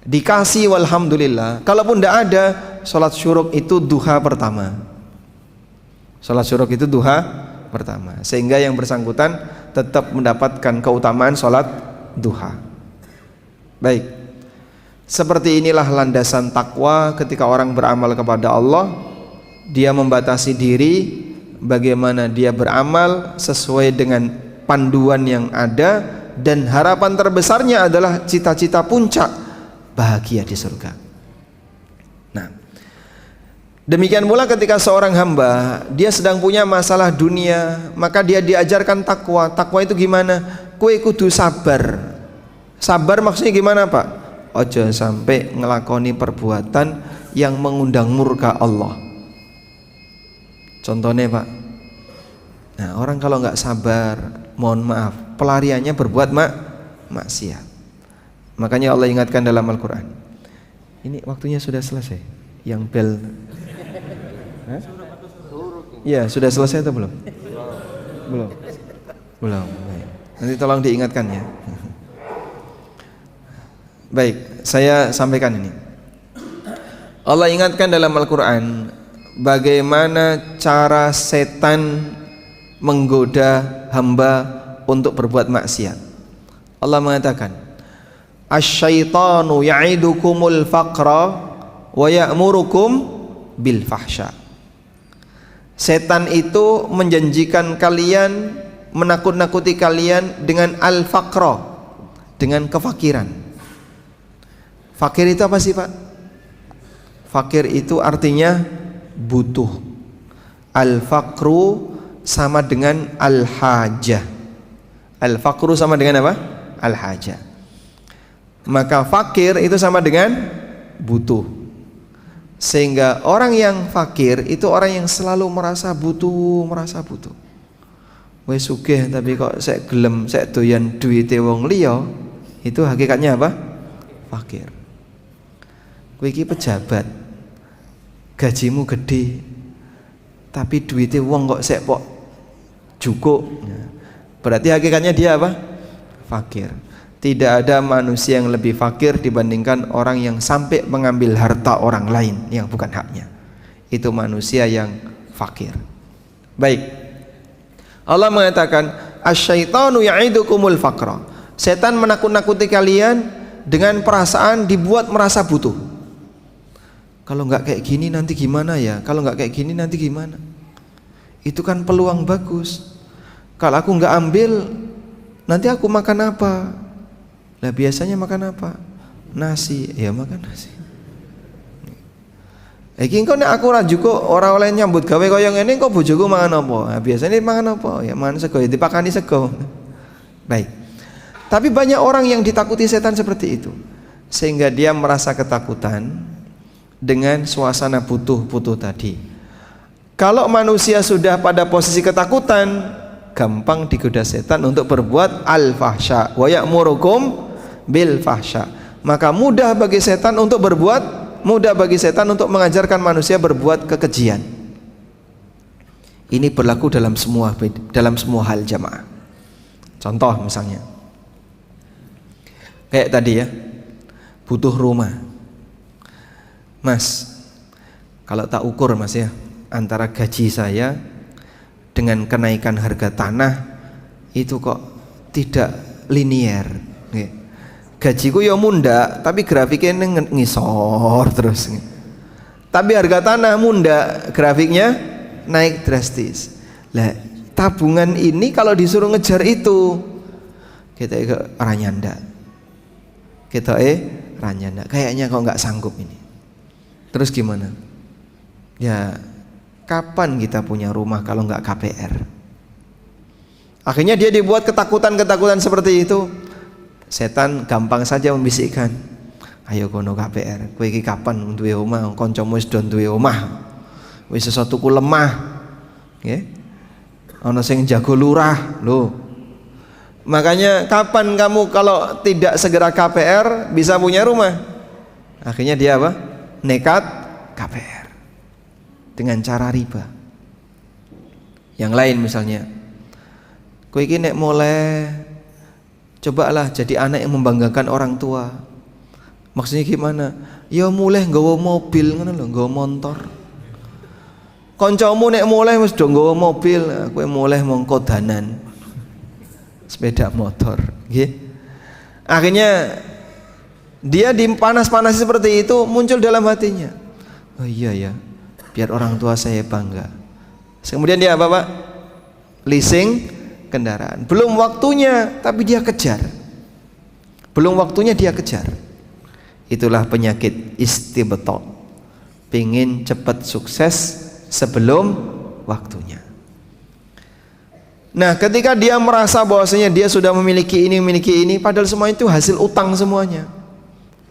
Dikasih walhamdulillah. Kalaupun tidak ada, sholat syuruk itu duha pertama. Sholat syuruk itu duha pertama, sehingga yang bersangkutan tetap mendapatkan keutamaan sholat duha. Baik, seperti inilah landasan takwa ketika orang beramal kepada Allah. Dia membatasi diri, bagaimana dia beramal sesuai dengan panduan yang ada, dan harapan terbesarnya adalah cita-cita puncak bahagia di surga. Nah, demikian pula ketika seorang hamba dia sedang punya masalah dunia, maka dia diajarkan takwa. Takwa itu gimana? Kue kudu sabar. Sabar maksudnya gimana Pak? Ojo sampai ngelakoni perbuatan yang mengundang murka Allah. Contohnya Pak, nah orang kalau nggak sabar, mohon maaf, pelariannya berbuat maksiat. Makanya Allah ingatkan dalam Al-Quran. Ini waktunya sudah selesai. Yang bel, ya sudah selesai atau belum? Belum. Nanti tolong diingatkan ya. Baik, saya sampaikan ini. Allah ingatkan dalam Al-Quran bagaimana cara setan menggoda hamba untuk berbuat maksiat. Allah mengatakan, asyaitanu ya'idukumul faqra wa ya'murukum bil fahsya. Setan itu menjanjikan kalian, menakut-nakuti kalian dengan al-faqra, dengan kefakiran. Fakir itu apa sih Pak? Fakir itu artinya butuh. Al-faqru sama dengan al-hajah. Al-faqru sama dengan apa? Al-hajah. Maka fakir itu sama dengan butuh. Sehingga orang yang fakir itu orang yang selalu merasa butuh. Wes sugih tapi kok sek gelem sek doyan duwite wong liya, itu hakikatnya apa? Fakir. Kowe iki pejabat, gajimu gede, tapi duwite wong kok sek pok cukup. Berarti hakikatnya dia apa? Fakir. Tidak ada manusia yang lebih fakir dibandingkan orang yang sampai mengambil harta orang lain yang bukan haknya. Itu manusia yang fakir. Baik. Allah mengatakan, "Asyaitanu ya'idukumul faqra." Setan menakut-nakuti kalian dengan perasaan dibuat merasa butuh. Kalau nggak kayak gini nanti gimana ya? Kalau nggak kayak gini nanti gimana? Itu kan peluang bagus. Kalau aku nggak ambil, nanti aku makan apa? Lah biasanya makan apa? Nasi. Ya makan nasi. Iki engko nek aku ora cukup ora oleh nyambut gawe kaya ngene kok bojoku mangan apa? Nah, biasanya mangan apa? Ya mangan sego, ya dipakani sego. Baik. Tapi banyak orang yang ditakuti setan seperti itu. Sehingga dia merasa ketakutan dengan suasana butuh-butuh tadi. Kalau manusia sudah pada posisi ketakutan, gampang digoda setan untuk berbuat al-fahsya wa ya'murukum bil fahsya. Maka mudah bagi setan untuk mengajarkan manusia berbuat kekejian. Ini berlaku dalam semua hal jamaah. Contoh misalnya, kayak tadi ya, butuh rumah. Mas, kalau tak ukur mas ya, antara gaji saya dengan kenaikan harga tanah itu kok tidak linier. Gajiku ya munda, tapi grafiknya ngisor terus. Tapi harga tanah munda, grafiknya naik drastis. Lah, tabungan ini kalau disuruh ngejar itu, kita ranyanda. Kayaknya kok nggak sanggup ini. Terus gimana? Ya, kapan kita punya rumah kalau nggak KPR? Akhirnya dia dibuat ketakutan-ketakutan seperti itu. Setan gampang saja membisikkan, ayo kono KPR, kowe iki kapan duwe omah, kancamu wis do duwe omah, wis sesuatuku lemah, nggih. Ana sing jago lurah, lho. Makanya kapan kamu kalau tidak segera KPR bisa punya rumah? Akhirnya dia apa? Nekat KPR dengan cara riba. Yang lain misalnya, kowe iki nek mulai cobalah jadi anak yang membanggakan orang tua. Maksudnya gimana? Ya mulai nggawa mobil ngono lho, nggawa motor. Kancamu nek mulai wis do nggawa mobil, kowe mulai mongko danan. Sepeda motor, nggih. Akhirnya dia dipanas-panasi seperti itu, muncul dalam hatinya. Oh iya ya, biar orang tua saya bangga. Kemudian dia apa, Pak? Leasing kendaraan. Belum waktunya, tapi dia kejar. Belum waktunya dia kejar. Itulah penyakit istibto. Pingin cepat sukses sebelum waktunya. Nah, ketika dia merasa bahwasanya dia sudah memiliki ini, padahal semua itu hasil utang semuanya.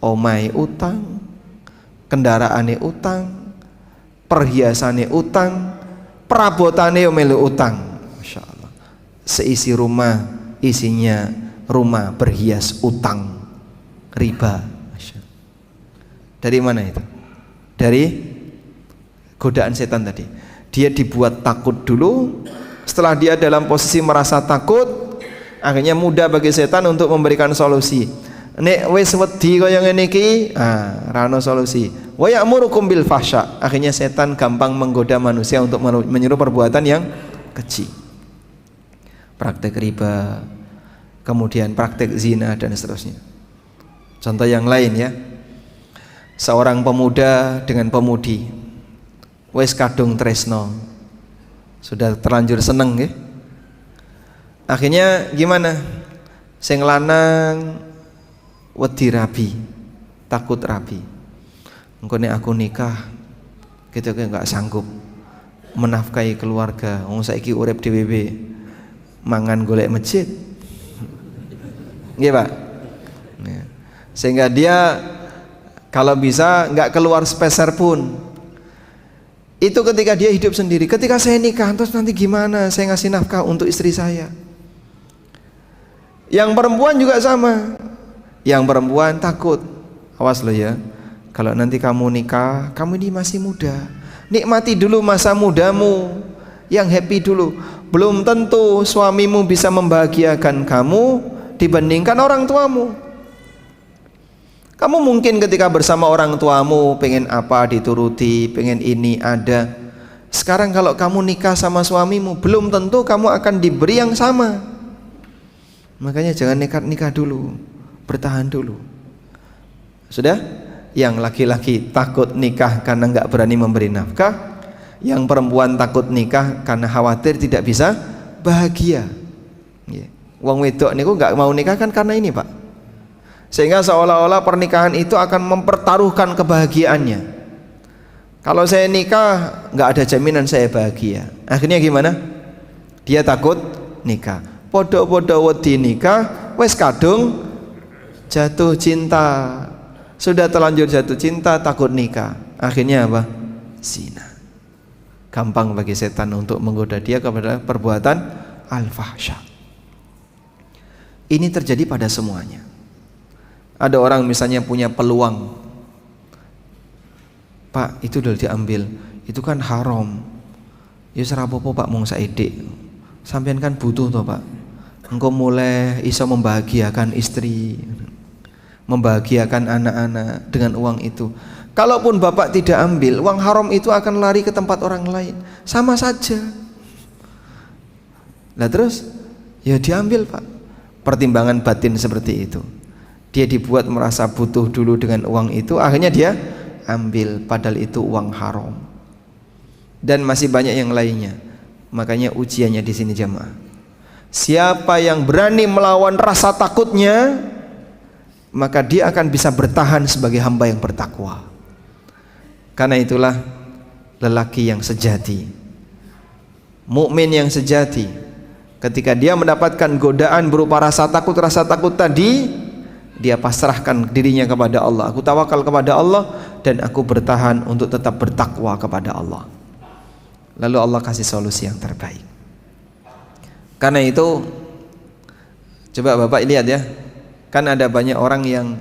Omai utang, kendaraane utang, perhiasane utang, perabotane melu utang. Masya Allah. Seisi rumah isinya rumah berhias utang, riba. Masya Allah. Dari mana itu? Dari godaan setan tadi. Dia dibuat takut dulu. Setelah dia dalam posisi merasa takut, akhirnya mudah bagi setan untuk memberikan solusi. Nek wis wedi kaya ngene iki, ra ono solusi. Wa ya'murukum bil fahsya. Akhirnya setan gampang menggoda manusia untuk menyuruh perbuatan yang keji. Praktek riba, kemudian praktek zina dan seterusnya. Contoh yang lain ya. Seorang pemuda dengan pemudi. Wis kadung tresno. Sudah terlanjur seneng ya. Akhirnya gimana? Sing lanang wedi rabi, takut rabi. Engko nek aku nikah kita nggak sanggup menafkahi keluarga. Wong saiki urip dhewe mangan golek masjid. Nggih, Pak. Sehingga dia kalau bisa nggak keluar sepeser pun. Itu ketika dia hidup sendiri. Ketika saya nikah, terus nanti gimana saya ngasih nafkah untuk istri saya? Yang perempuan juga sama. Yang perempuan takut. Awas lo ya, kalau nanti kamu nikah, kamu ini masih muda, nikmati dulu masa mudamu, yang happy dulu. Belum tentu suamimu bisa membahagiakan kamu dibandingkan orang tuamu. Kamu mungkin ketika bersama orang tuamu pengen apa dituruti, pengen ini ada. Sekarang kalau kamu nikah sama suamimu, belum tentu kamu akan diberi yang sama. Makanya jangan nikah dulu, bertahan dulu. Sudah? Yang laki-laki takut nikah karena nggak berani memberi nafkah, yang perempuan takut nikah karena khawatir tidak bisa bahagia. Wong wedok niku nggak mau nikah kan karena ini, Pak. Sehingga seolah-olah pernikahan itu akan mempertaruhkan kebahagiaannya. Kalau saya nikah nggak ada jaminan saya bahagia. Akhirnya gimana? Dia takut nikah. Podo-podo wedi nikah, wes kadung jatuh cinta. Sudah terlanjur jatuh cinta, takut nikah. Akhirnya apa? Zina. Gampang bagi setan untuk menggoda dia kepada perbuatan al-fahsya. Ini terjadi pada semuanya. Ada orang misalnya punya peluang, Pak itu udah diambil, itu kan haram. Ya serapopo Pak mong saedik. Sampean kan butuh toh Pak. Engkau mulai iso membahagiakan istri, membahagiakan anak-anak dengan uang itu. Kalaupun Bapak tidak ambil, uang haram itu akan lari ke tempat orang lain. Sama saja. Lah terus ya diambil Pak. Pertimbangan batin seperti itu. Dia dibuat merasa butuh dulu dengan uang itu, akhirnya dia ambil padahal itu uang haram. Dan masih banyak yang lainnya. Makanya ujiannya di sini jamaah. Siapa yang berani melawan rasa takutnya, maka dia akan bisa bertahan sebagai hamba yang bertakwa. Karena itulah lelaki yang sejati, mukmin yang sejati, ketika dia mendapatkan godaan berupa rasa takut tadi, dia pasrahkan dirinya kepada Allah. Aku tawakal kepada Allah dan aku bertahan untuk tetap bertakwa kepada Allah. Lalu Allah kasih solusi yang terbaik. Karena itu coba Bapak lihat ya, kan ada banyak orang yang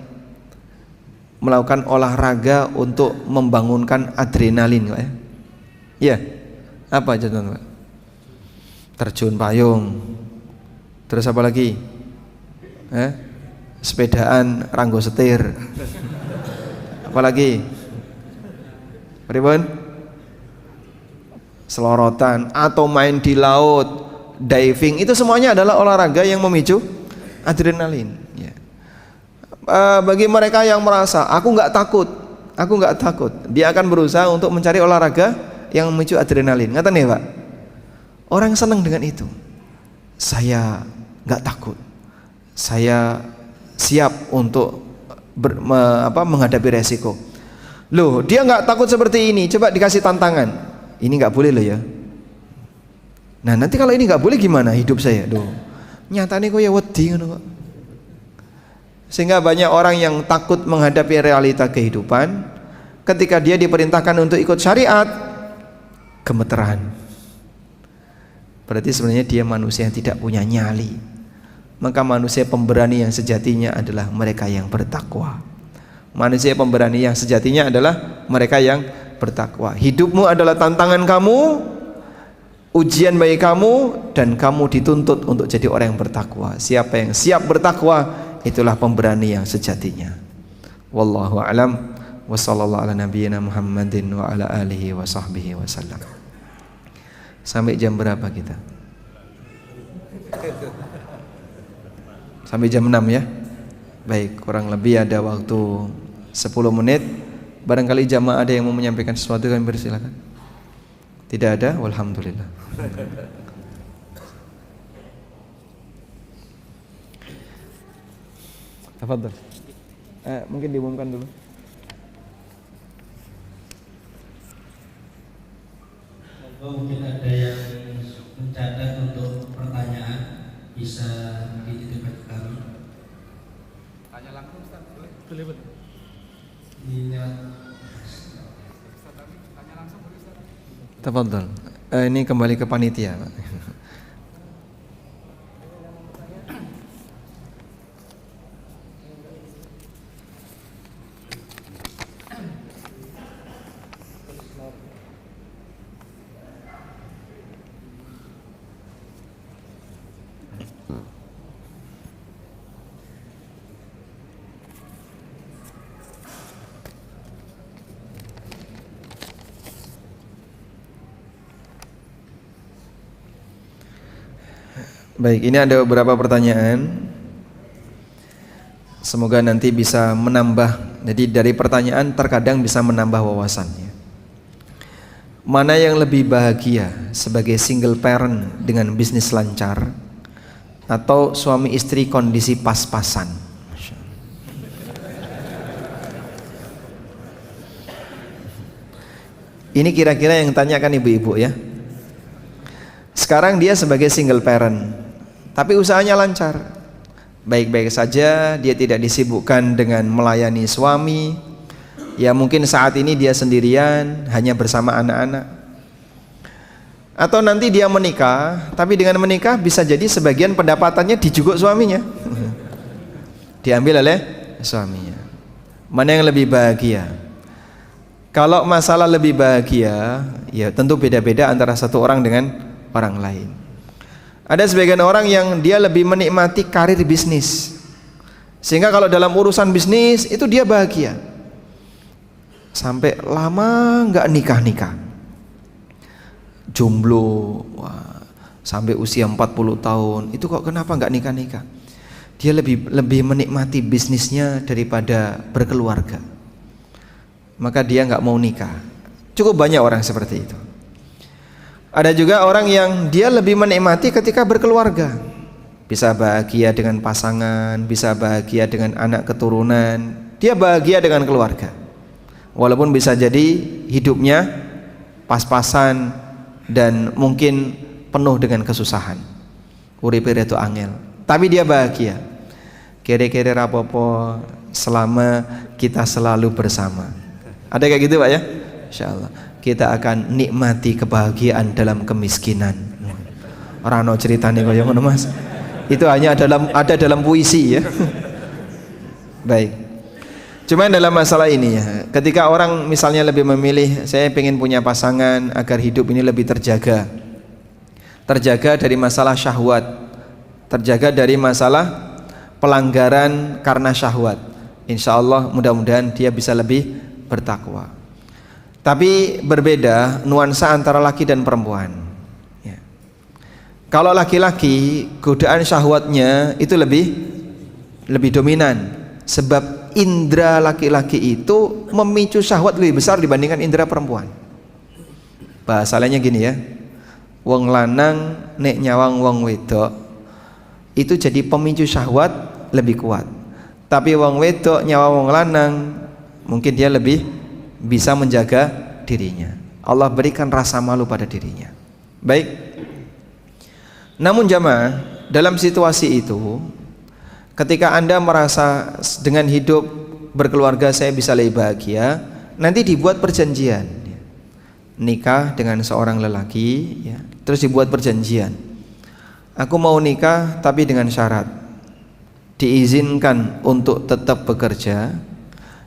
melakukan olahraga untuk membangunkan adrenalin, Pak ya. Iya. Apa contohnya, Pak? Terjun payung. Terus apa lagi? Sepedaan ranggo setir. Apalagi? Pripun? Selorotan atau main di laut, diving, itu semuanya adalah olahraga yang memicu adrenalin ya. Bagi mereka yang merasa aku nggak takut, dia akan berusaha untuk mencari olahraga yang memicu adrenalin. Ngata nih Pak, orang senang dengan itu. Saya nggak takut, saya siap untuk menghadapi resiko. Loh, dia nggak takut seperti ini, coba dikasih tantangan. Ini nggak boleh loh ya. Nah nanti kalau ini nggak boleh gimana hidup saya? Loh, nyatanya kok ya wedi ngono kok. Sehingga banyak orang yang takut menghadapi realita kehidupan, ketika dia diperintahkan untuk ikut syariat, gemeteran. Berarti sebenarnya dia manusia yang tidak punya nyali. Maka manusia pemberani yang sejatinya adalah mereka yang bertakwa. Manusia pemberani yang sejatinya adalah mereka yang bertakwa. Hidupmu adalah tantangan kamu, ujian bagi kamu, dan kamu dituntut untuk jadi orang yang bertakwa. Siapa yang siap bertakwa, itulah pemberani yang sejatinya. Wallahu a'lam wa sallallahu ala nabiyyina Muhammadin wa ala alihi wa sahbihi wasallam. Sampai jam berapa kita? Sampai jam 6 ya. Baik, kurang lebih ada waktu 10 menit. Barangkali jamaah ada yang mau menyampaikan sesuatu, kami persilakan. Tidak ada? Walhamdulillah. Tafadhol. Mungkin diumumkan dulu. Mungkin ada yang mencatat untuk pertanyaan, bisa dititipkan ke kami. Tanya langsung Ustaz, boleh. Ini Tanya langsung boleh Ustaz. Tafadhol. Ini kembali ke panitia, Pak. Baik, ini ada beberapa pertanyaan. Semoga nanti bisa menambah. Jadi dari pertanyaan terkadang bisa menambah wawasannya. Mana yang lebih bahagia, sebagai single parent dengan bisnis lancar, atau suami istri kondisi pas-pasan? Ini kira-kira yang tanyakan ibu-ibu ya. Sekarang dia sebagai single parent, tapi usahanya lancar, baik-baik saja, dia tidak disibukkan dengan melayani suami. Ya mungkin saat ini dia sendirian, hanya bersama anak-anak. Atau nanti dia menikah, tapi dengan menikah bisa jadi sebagian pendapatannya dijuguk suaminya, diambil oleh suaminya. Mana yang lebih bahagia? Kalau masalah lebih bahagia, ya tentu beda-beda antara satu orang dengan orang lain. Ada sebagian orang yang dia lebih menikmati karir bisnis, sehingga kalau dalam urusan bisnis itu dia bahagia sampai lama nggak nikah-nikah, jomblo, wah, sampai usia 40 tahun itu kok kenapa nggak nikah-nikah? Dia lebih menikmati bisnisnya daripada berkeluarga, maka dia nggak mau nikah. Cukup banyak orang seperti itu. Ada juga orang yang dia lebih menikmati ketika berkeluarga, bisa bahagia dengan pasangan, bisa bahagia dengan anak keturunan, dia bahagia dengan keluarga. Walaupun bisa jadi hidupnya pas-pasan dan mungkin penuh dengan kesusahan, uripe itu angel, tapi dia bahagia. Kere-kere rapopo selama kita selalu bersama. Ada kayak gitu Pak ya? Insyaallah kita akan nikmati kebahagiaan dalam kemiskinan. Orang no ceritanya kaya ngono Mas. Itu hanya ada dalam puisi ya. Baik. Cuma dalam masalah ini ya, ketika orang misalnya lebih memilih, saya pengen punya pasangan agar hidup ini lebih terjaga dari masalah syahwat, terjaga dari masalah pelanggaran karena syahwat. Insya Allah mudah-mudahan dia bisa lebih bertakwa. Tapi berbeda nuansa antara laki dan perempuan ya. Kalau laki-laki godaan syahwatnya itu lebih dominan, sebab indera laki-laki itu memicu syahwat lebih besar dibandingkan indera perempuan. Bahasa lainnya gini ya, wong lanang nek nyawang wong wedok itu jadi pemicu syahwat lebih kuat, tapi wong wedok nyawa wong lanang mungkin dia lebih bisa menjaga dirinya. Allah berikan rasa malu pada dirinya. Baik. Namun jamaah, dalam situasi itu, ketika Anda merasa dengan hidup berkeluarga saya bisa lebih bahagia, nanti dibuat perjanjian nikah dengan seorang lelaki ya. Terus dibuat perjanjian, aku mau nikah tapi dengan syarat diizinkan untuk tetap bekerja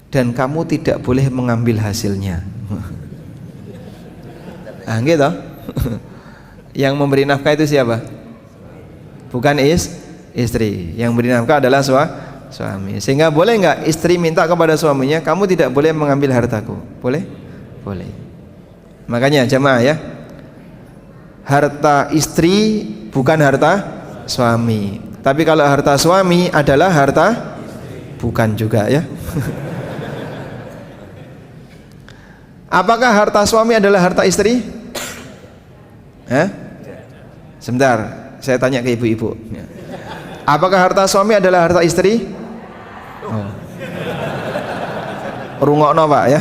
dan kamu tidak boleh mengambil hasilnya. Nah gitu. Yang memberi nafkah itu siapa? Bukan istri. Yang beri nafkah adalah suami. Sehingga boleh nggak istri minta kepada suaminya, kamu tidak boleh mengambil hartaku? Boleh? Boleh. Makanya jamaah ya, harta istri bukan harta suami. Tapi kalau harta suami adalah harta bukan juga ya. Apakah harta suami adalah harta istri? Sebentar, saya tanya ke ibu-ibu. Apakah harta suami adalah harta istri? Oh. Rungokno Pak ya.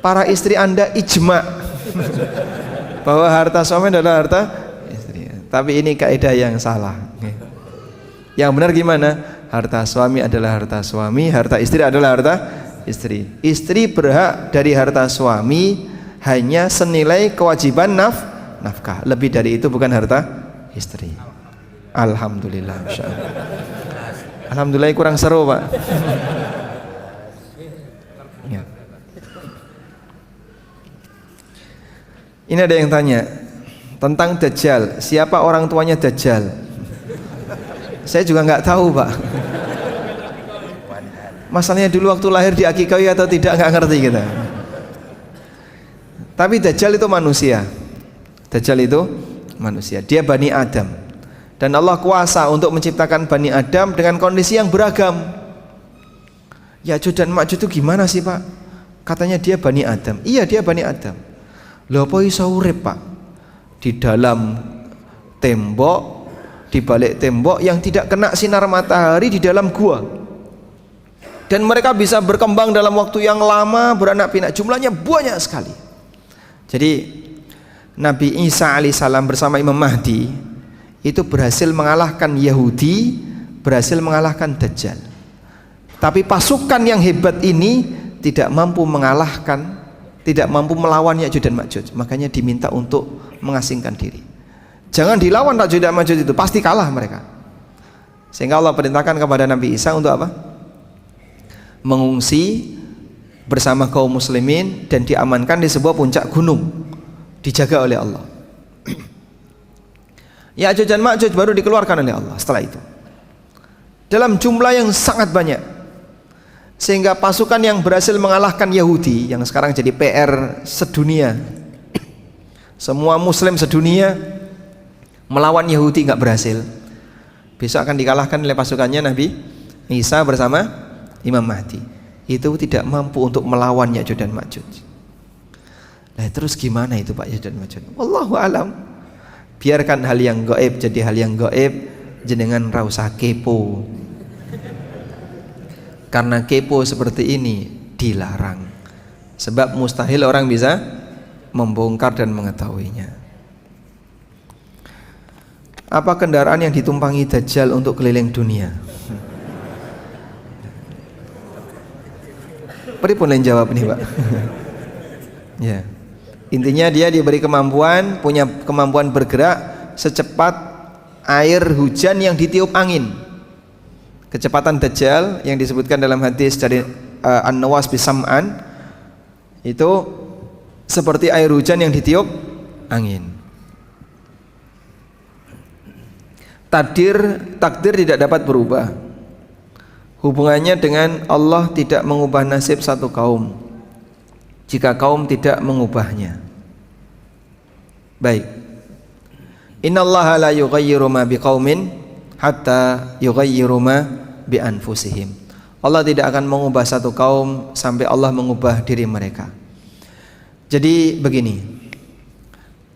Para istri Anda ijma bahwa harta suami adalah harta istri. Tapi ini kaidah yang salah. Yang benar gimana? Harta suami adalah harta suami, harta istri adalah harta istri. Istri berhak dari harta suami hanya senilai kewajiban nafkah. Lebih dari itu bukan harta istri. Alhamdulillah, insyaallah. Alhamdulillah kurang seru Pak. Ya. Ini ada yang tanya tentang Dajjal. Siapa orang tuanya Dajjal? Saya juga nggak tahu Pak. Masalahnya dulu waktu lahir diakikahi atau tidak nggak ngerti kita. Tapi Dajjal itu manusia. Dajjal itu manusia, dia Bani Adam. Dan Allah kuasa untuk menciptakan Bani Adam dengan kondisi yang beragam. Ya'juj dan Ma'juj itu gimana sih Pak? Katanya dia Bani Adam. Iya, dia Bani Adam. Lho apa iso urip Pak? Di dalam tembok, di balik tembok yang tidak kena sinar matahari, di dalam gua. Dan mereka bisa berkembang dalam waktu yang lama, beranak pinak, jumlahnya banyak sekali. Jadi Nabi Isa alaihissalam bersama Imam Mahdi itu berhasil mengalahkan Yahudi, berhasil mengalahkan Dajjal. Tapi pasukan yang hebat ini tidak mampu mengalahkan, tidak mampu melawan Ya'juj dan Ma'juj. Makanya diminta untuk mengasingkan diri. Jangan dilawan Ya'juj dan Ma'juj itu, pasti kalah mereka. Sehingga Allah perintahkan kepada Nabi Isa untuk apa? Mengungsi bersama kaum muslimin dan diamankan di sebuah puncak gunung, dijaga oleh Allah. Ya'juj dan Ma'juj baru dikeluarkan oleh Allah setelah itu dalam jumlah yang sangat banyak, sehingga pasukan yang berhasil mengalahkan Yahudi yang sekarang jadi PR sedunia, semua muslim sedunia melawan Yahudi nggak berhasil, besok akan dikalahkan oleh pasukannya Nabi Isa bersama Imam Mahdi. Itu tidak mampu untuk melawan Ya'juj dan Ma'juj. Nah terus gimana itu Pak Ya'juj dan Ma'juj? Wallahu alam. Biarkan hal yang gaib jadi hal yang gaib, jenengan ra usah kepo. Karena kepo seperti ini dilarang. Sebab mustahil orang bisa membongkar dan mengetahuinya. Apa kendaraan yang ditumpangi Dajjal untuk keliling dunia? Pripun lain jawab nih Pak? Ya. Intinya dia diberi kemampuan, punya kemampuan bergerak secepat air hujan yang ditiup angin. Kecepatan Dajjal yang disebutkan dalam hadis dari An-Nawas bin Sam'an itu seperti air hujan yang ditiup angin. Takdir tidak dapat berubah. Hubungannya dengan Allah tidak mengubah nasib satu kaum jika kaum tidak mengubahnya. Baik. Innallaha la yughayyiru ma biqaumin hatta yughayyiru ma bi anfusihim. Allah tidak akan mengubah satu kaum sampai Allah mengubah diri mereka. Jadi begini,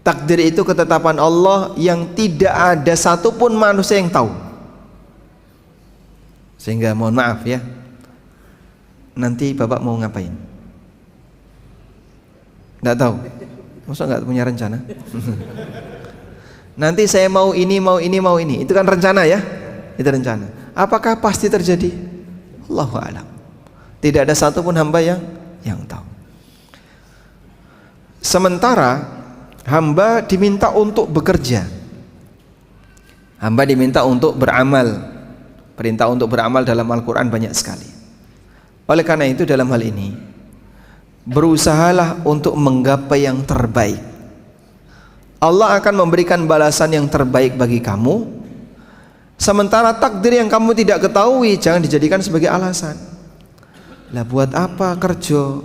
takdir itu ketetapan Allah yang tidak ada satupun manusia yang tahu. Sehingga mohon maaf ya, nanti Bapak mau ngapain? Nggak tahu, masa nggak punya rencana? Nanti saya mau ini, mau ini, mau ini. Itu kan rencana ya? Itu rencana. Apakah pasti terjadi? Allahu a'lam. Tidak ada satupun hamba yang tahu. Sementara hamba diminta untuk bekerja. Hamba diminta untuk beramal. Perintah untuk beramal dalam Al-Quran banyak sekali. Oleh karena itu dalam hal ini berusahalah untuk menggapai yang terbaik. Allah akan memberikan balasan yang terbaik bagi kamu. Sementara takdir yang kamu tidak ketahui jangan dijadikan sebagai alasan. Lah buat apa kerja?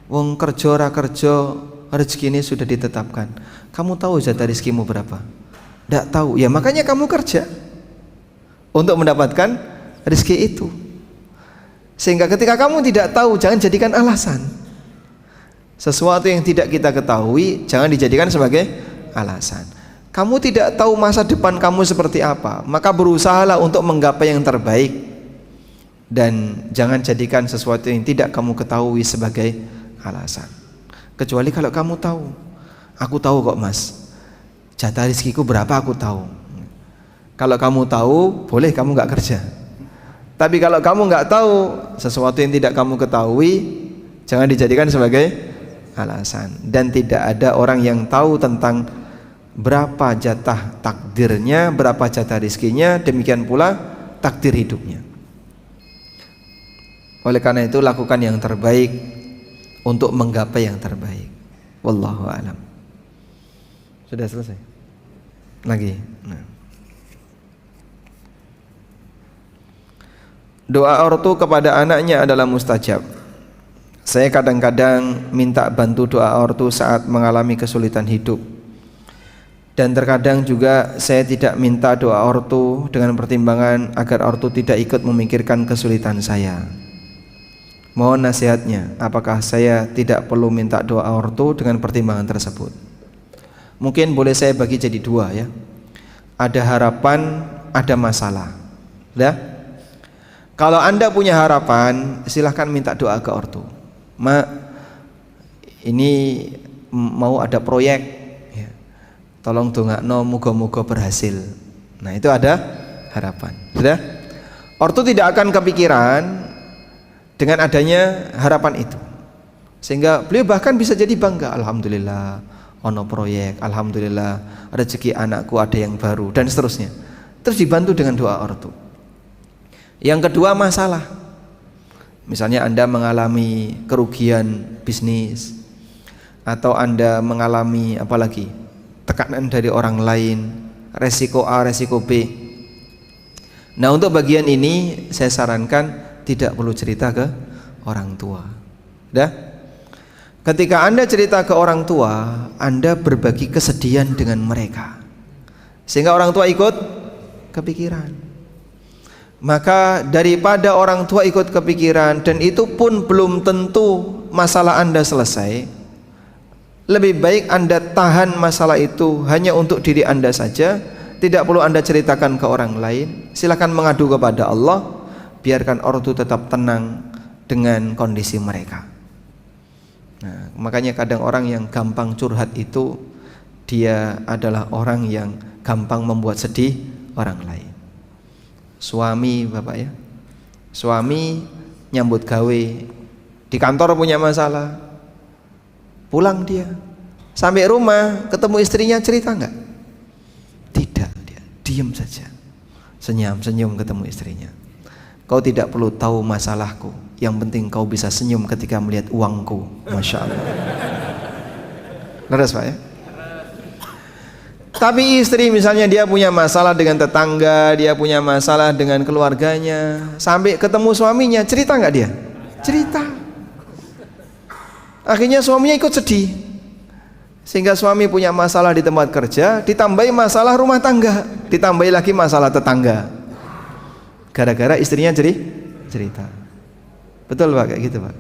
Wong kerja ora kerja, rezeki ini sudah ditetapkan. Kamu tahu jatah rezekimu berapa? Tidak tahu. Ya makanya kamu kerja untuk mendapatkan rezeki itu. Sehingga ketika kamu tidak tahu jangan jadikan alasan. Sesuatu yang tidak kita ketahui jangan dijadikan sebagai alasan. Kamu tidak tahu masa depan kamu seperti apa, maka berusahalah untuk menggapai yang terbaik. Dan jangan jadikan sesuatu yang tidak kamu ketahui sebagai alasan. Kecuali kalau kamu tahu. Aku tahu kok mas, jatah rezekiku berapa aku tahu. Kalau kamu tahu, boleh kamu nggak kerja. Tapi kalau kamu nggak tahu sesuatu yang tidak kamu ketahui, jangan dijadikan sebagai alasan. Dan tidak ada orang yang tahu tentang berapa jatah takdirnya, berapa jatah rezekinya, demikian pula takdir hidupnya. Oleh karena itu lakukan yang terbaik untuk menggapai yang terbaik. Wallahu a'lam. Sudah selesai? Lagi. Nah. Doa ortu kepada anaknya adalah mustajab. Saya kadang-kadang minta bantu doa ortu saat mengalami kesulitan hidup. Dan terkadang juga saya tidak minta doa ortu dengan pertimbangan agar ortu tidak ikut memikirkan kesulitan saya. Mohon nasihatnya, apakah saya tidak perlu minta doa ortu dengan pertimbangan tersebut? Mungkin boleh saya bagi jadi dua ya. Ada harapan, ada masalah. Ya? Kalau Anda punya harapan, silahkan minta doa ke ortu. Ma, ini mau ada proyek, ya. Tolong dongakno muga-muga berhasil. Nah itu ada harapan. Sudah? Ortu tidak akan kepikiran dengan adanya harapan itu, sehingga beliau bahkan bisa jadi bangga. Alhamdulillah ono proyek, alhamdulillah rezeki anakku ada yang baru, dan seterusnya. Terus dibantu dengan doa ortu. Yang kedua masalah, misalnya Anda mengalami kerugian bisnis, atau Anda mengalami apalagi tekanan dari orang lain, resiko A, resiko B. Nah untuk bagian ini saya sarankan tidak perlu cerita ke orang tua. Dah? Ketika Anda cerita ke orang tua, Anda berbagi kesedihan dengan mereka, sehingga orang tua ikut kepikiran. Maka daripada orang tua ikut kepikiran dan itu pun belum tentu masalah Anda selesai, lebih baik Anda tahan masalah itu hanya untuk diri Anda saja, tidak perlu Anda ceritakan ke orang lain. Silakan mengadu kepada Allah. Biarkan ortu tetap tenang dengan kondisi mereka. Nah, makanya kadang orang yang gampang curhat itu dia adalah orang yang gampang membuat sedih orang lain. Suami, Bapak ya, suami nyambut gawe di kantor punya masalah, pulang dia sampai rumah ketemu istrinya, cerita enggak? Tidak, dia diam saja, senyum ketemu istrinya. Kau tidak perlu tahu masalahku, yang penting kau bisa senyum ketika melihat uangku. Masya Allah. Leres Pak ya? Tapi istri misalnya dia punya masalah dengan tetangga, dia punya masalah dengan keluarganya, sampai ketemu suaminya, cerita nggak dia? Cerita. Akhirnya suaminya ikut sedih, sehingga suami punya masalah di tempat kerja, ditambahi masalah rumah tangga, ditambahi lagi masalah tetangga. Gara-gara istrinya cerita. Betul Pak, kayak gitu Pak.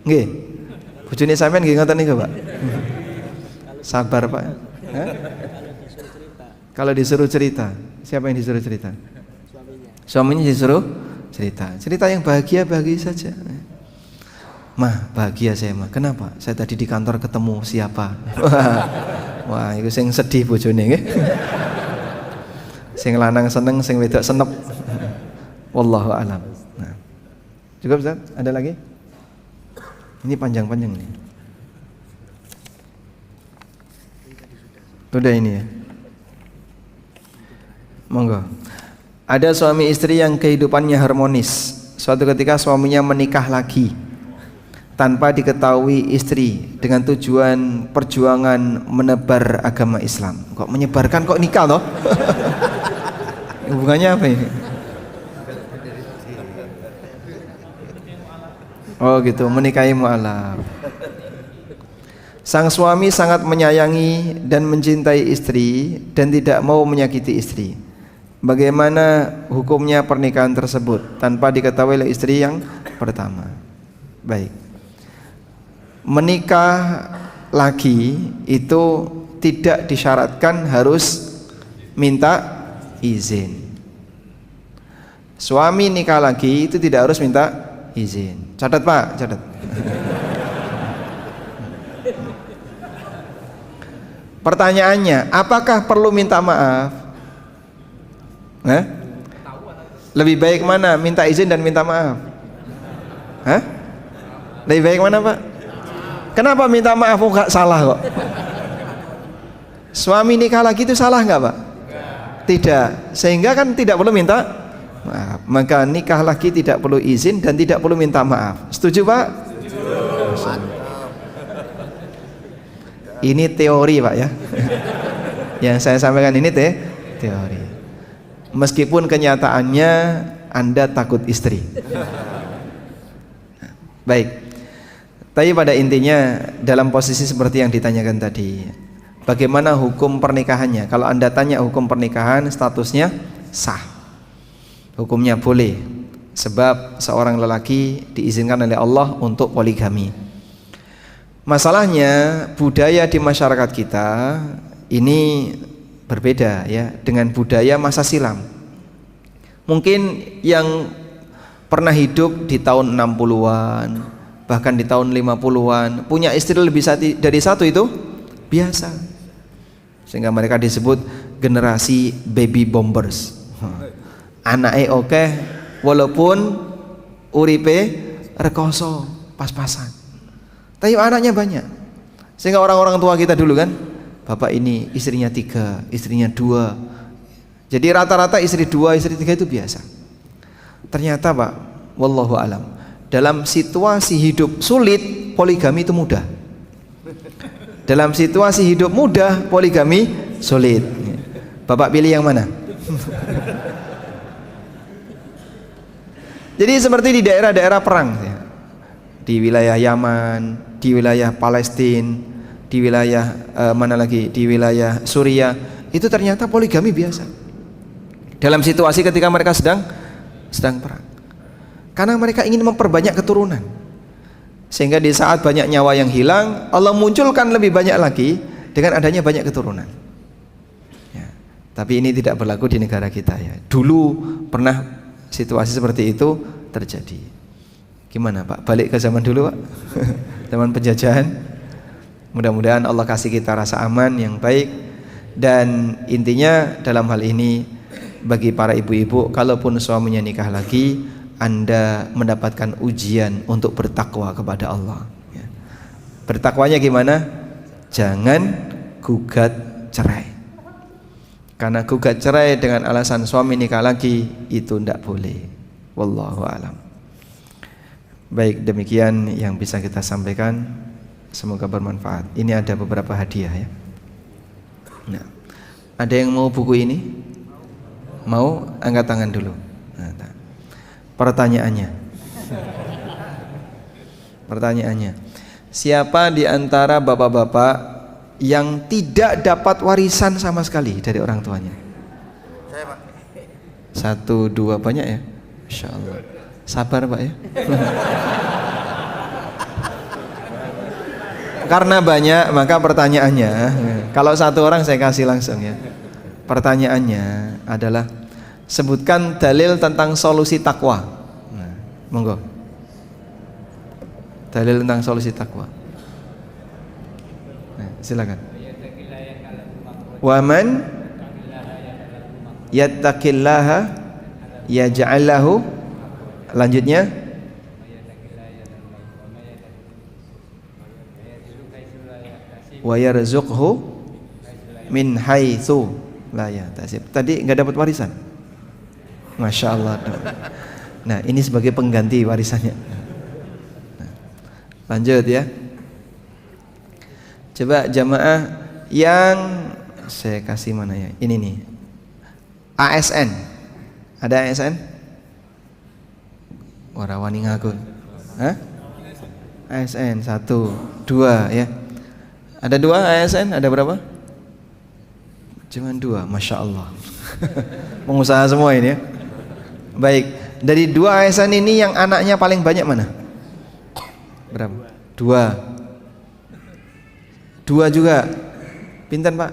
Nggih. Bojone sampean nggih ngoten niku Pak. Sabar Pak. Hah? Kalau disuruh cerita, siapa yang disuruh cerita? Suaminya disuruh cerita. Cerita yang bahagia saja. Mah, bahagia saya mah. Kenapa? Saya tadi di kantor ketemu siapa? Wah, itu sing sedih bojone nggih. Sing lanang seneng, sing wedok senep. Wallahu alam. Nah. Cukup Ustaz? Ada lagi? Ini panjang-panjang nih. Sudah ini ya. Monggo. Ada suami istri yang kehidupannya harmonis. Suatu ketika suaminya menikah lagi tanpa diketahui istri, dengan tujuan perjuangan menebar agama Islam. Kok menyebarkan, kok nikah toh? Hubungannya apa ini? Oh gitu, menikahi mu'alaf. Sang suami sangat menyayangi dan mencintai istri dan tidak mau menyakiti istri. Bagaimana hukumnya pernikahan tersebut tanpa diketahui oleh istri yang pertama? Baik. Menikah lagi itu tidak disyaratkan harus minta izin. Suami nikah lagi itu tidak harus minta izin. Catat Pak, catat. Pertanyaannya, apakah perlu minta maaf? Lebih baik mana, minta izin dan minta maaf? Lebih baik mana Pak? Kenapa minta maaf kok salah kok? Suami nikah lagi itu salah nggak Pak? Tidak, sehingga kan tidak perlu minta maaf. Maka nikah lagi tidak perlu izin dan tidak perlu minta maaf. Setuju Pak? Setuju. Ini teori Pak ya. Yang saya sampaikan ini teori. Meskipun kenyataannya Anda takut istri. Baik. Tapi pada intinya dalam posisi seperti yang ditanyakan tadi, bagaimana hukum pernikahannya. Kalau Anda tanya hukum pernikahan, statusnya sah, hukumnya boleh, sebab seorang lelaki diizinkan oleh Allah untuk poligami. Masalahnya budaya di masyarakat kita ini berbeda ya dengan budaya masa silam. Mungkin yang pernah hidup di tahun 60-an, bahkan di tahun 50-an, punya istri lebih dari satu itu biasa. Sehingga mereka disebut generasi baby bombers. Anaknya oke, walaupun uripe rekoso pas-pasan, tapi anaknya banyak. Sehingga orang-orang tua kita dulu kan, bapak ini istrinya 3, istrinya 2. Jadi rata-rata istri 2, istri 3 itu biasa. Ternyata Pak, wallahu alam, dalam situasi hidup sulit poligami itu mudah. Dalam situasi hidup mudah poligami sulit. Bapak pilih yang mana? Jadi seperti di daerah-daerah perang ya. Di wilayah Yaman, di wilayah Palestina, di wilayah mana lagi? Di wilayah Suriah, itu ternyata poligami biasa. Dalam situasi ketika mereka sedang perang. Karena mereka ingin memperbanyak keturunan. Sehingga di saat banyak nyawa yang hilang, Allah munculkan lebih banyak lagi dengan adanya banyak keturunan. Ya. Tapi ini tidak berlaku di negara kita ya. Dulu pernah situasi seperti itu terjadi. Gimana Pak? Balik ke zaman dulu Pak? Zaman penjajahan. Mudah-mudahan Allah kasih kita rasa aman yang baik. Dan intinya dalam hal ini, bagi para ibu-ibu, kalaupun suaminya nikah lagi, Anda mendapatkan ujian untuk bertakwa kepada Allah ya. Bertakwanya gimana? Jangan gugat cerai. Karena gugat cerai dengan alasan suami nikah lagi, itu tidak boleh. Wallahu alam. Baik, demikian yang bisa kita sampaikan. Semoga bermanfaat. Ini ada beberapa hadiah ya. Nah, ada yang mau buku ini? Mau? Angkat tangan dulu. Nah, pertanyaannya, siapa di antara bapak-bapak yang tidak dapat warisan sama sekali dari orang tuanya? Saya Pak. 1, 2, banyak ya? Insya Allah. Sabar Pak ya. Karena banyak, maka pertanyaannya, kalau 1 orang saya kasih langsung ya. Pertanyaannya adalah, sebutkan dalil tentang solusi takwa. Nah, monggo. Dalil tentang solusi takwa. Nah, silakan. Waman yattaqillaha yaj'al lahu, lanjutnya, wa yarzuqhu min haitsu la yahtasib. Tadi enggak dapat warisan. Masya Allah. Nah, ini sebagai pengganti warisannya. Nah, lanjut ya. Coba jamaah yang saya kasih mana ya? Ini nih. ASN. Ada ASN? Warawani ngaku. Hah? ASN 1, 2 ya. Ada 2 ASN? Ada berapa? Cuman 2, Masya Allah. Pengusaha semua ini ya. Baik, dari 2 ASN ini yang anaknya paling banyak mana? Berapa? 2 juga. Pinten Pak?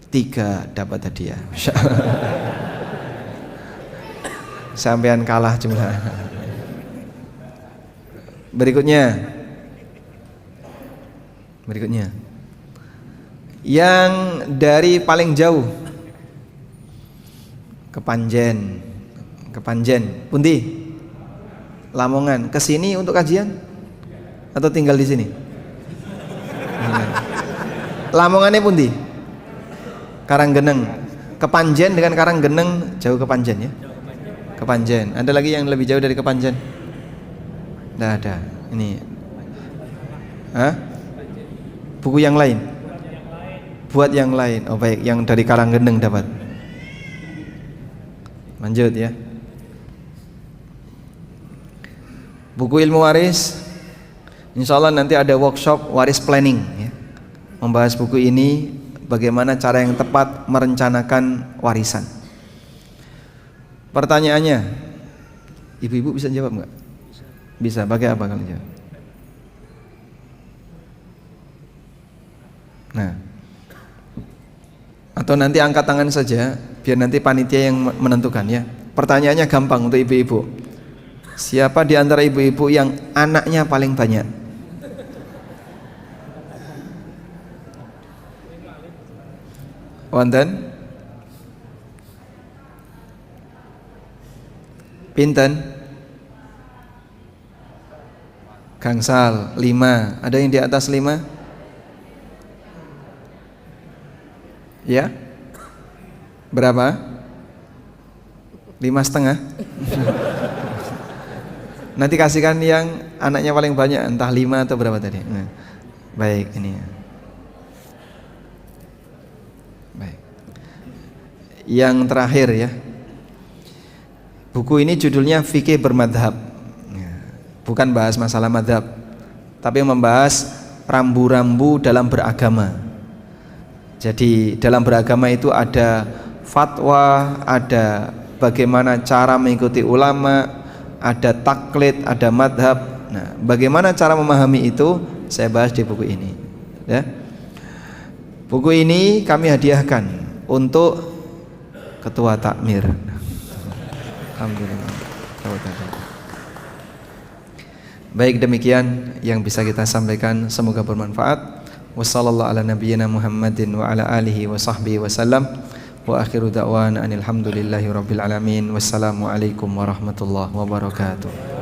3 dapat hadiah. Masya Allah. Sampean kalah jumlah. Berikutnya. Yang dari paling jauh, Kepanjen, pundi? Lamongan. Kesini untuk kajian atau tinggal di sini? Lamongannya pundi? Karanggeneng. Kepanjen dengan Karanggeneng jauh Kepanjen ya? Kepanjen. Ada lagi yang lebih jauh dari Kepanjen? Tidak ada. Ini. Hah? Buku yang lain? Buat yang lain. Oh baik, yang dari Karanggeneng dapat. Lanjut ya. Buku ilmu waris, insya Allah nanti ada workshop waris planning ya. Membahas buku ini bagaimana cara yang tepat merencanakan warisan. Pertanyaannya, ibu-ibu bisa jawab nggak? Bisa. Pakai apa kalian jawab? Nah, atau nanti angkat tangan saja, biar nanti panitia yang menentukan ya. Pertanyaannya gampang untuk ibu-ibu. Siapa di antara ibu-ibu yang anaknya paling banyak? Wonten? Pinten? Gangsal 5. Ada yang di atas 5? Ya? Berapa? 5,5. Nanti kasihkan yang anaknya paling banyak, entah 5 atau berapa tadi. Nah, baik ini ya. Baik. Yang terakhir ya. Buku ini judulnya Fikih Bermadhab. Bukan bahas masalah madhab, tapi membahas rambu-rambu dalam beragama. Jadi dalam beragama itu ada fatwa, ada bagaimana cara mengikuti ulama, ada taklid, ada madhab. Nah, bagaimana cara memahami itu saya bahas di buku ini ya. Buku ini kami hadiahkan untuk ketua takmir. Alhamdulillah. Baik, demikian yang bisa kita sampaikan, semoga bermanfaat. Wassallallahu ala nabiyyina Muhammadin wa ala alihi wa sahbihi wasallam. Wa akhiru da'wana anil hamdulillahi rabbil alamin. Wassalamu alaikum warahmatullahi wabarakatuh.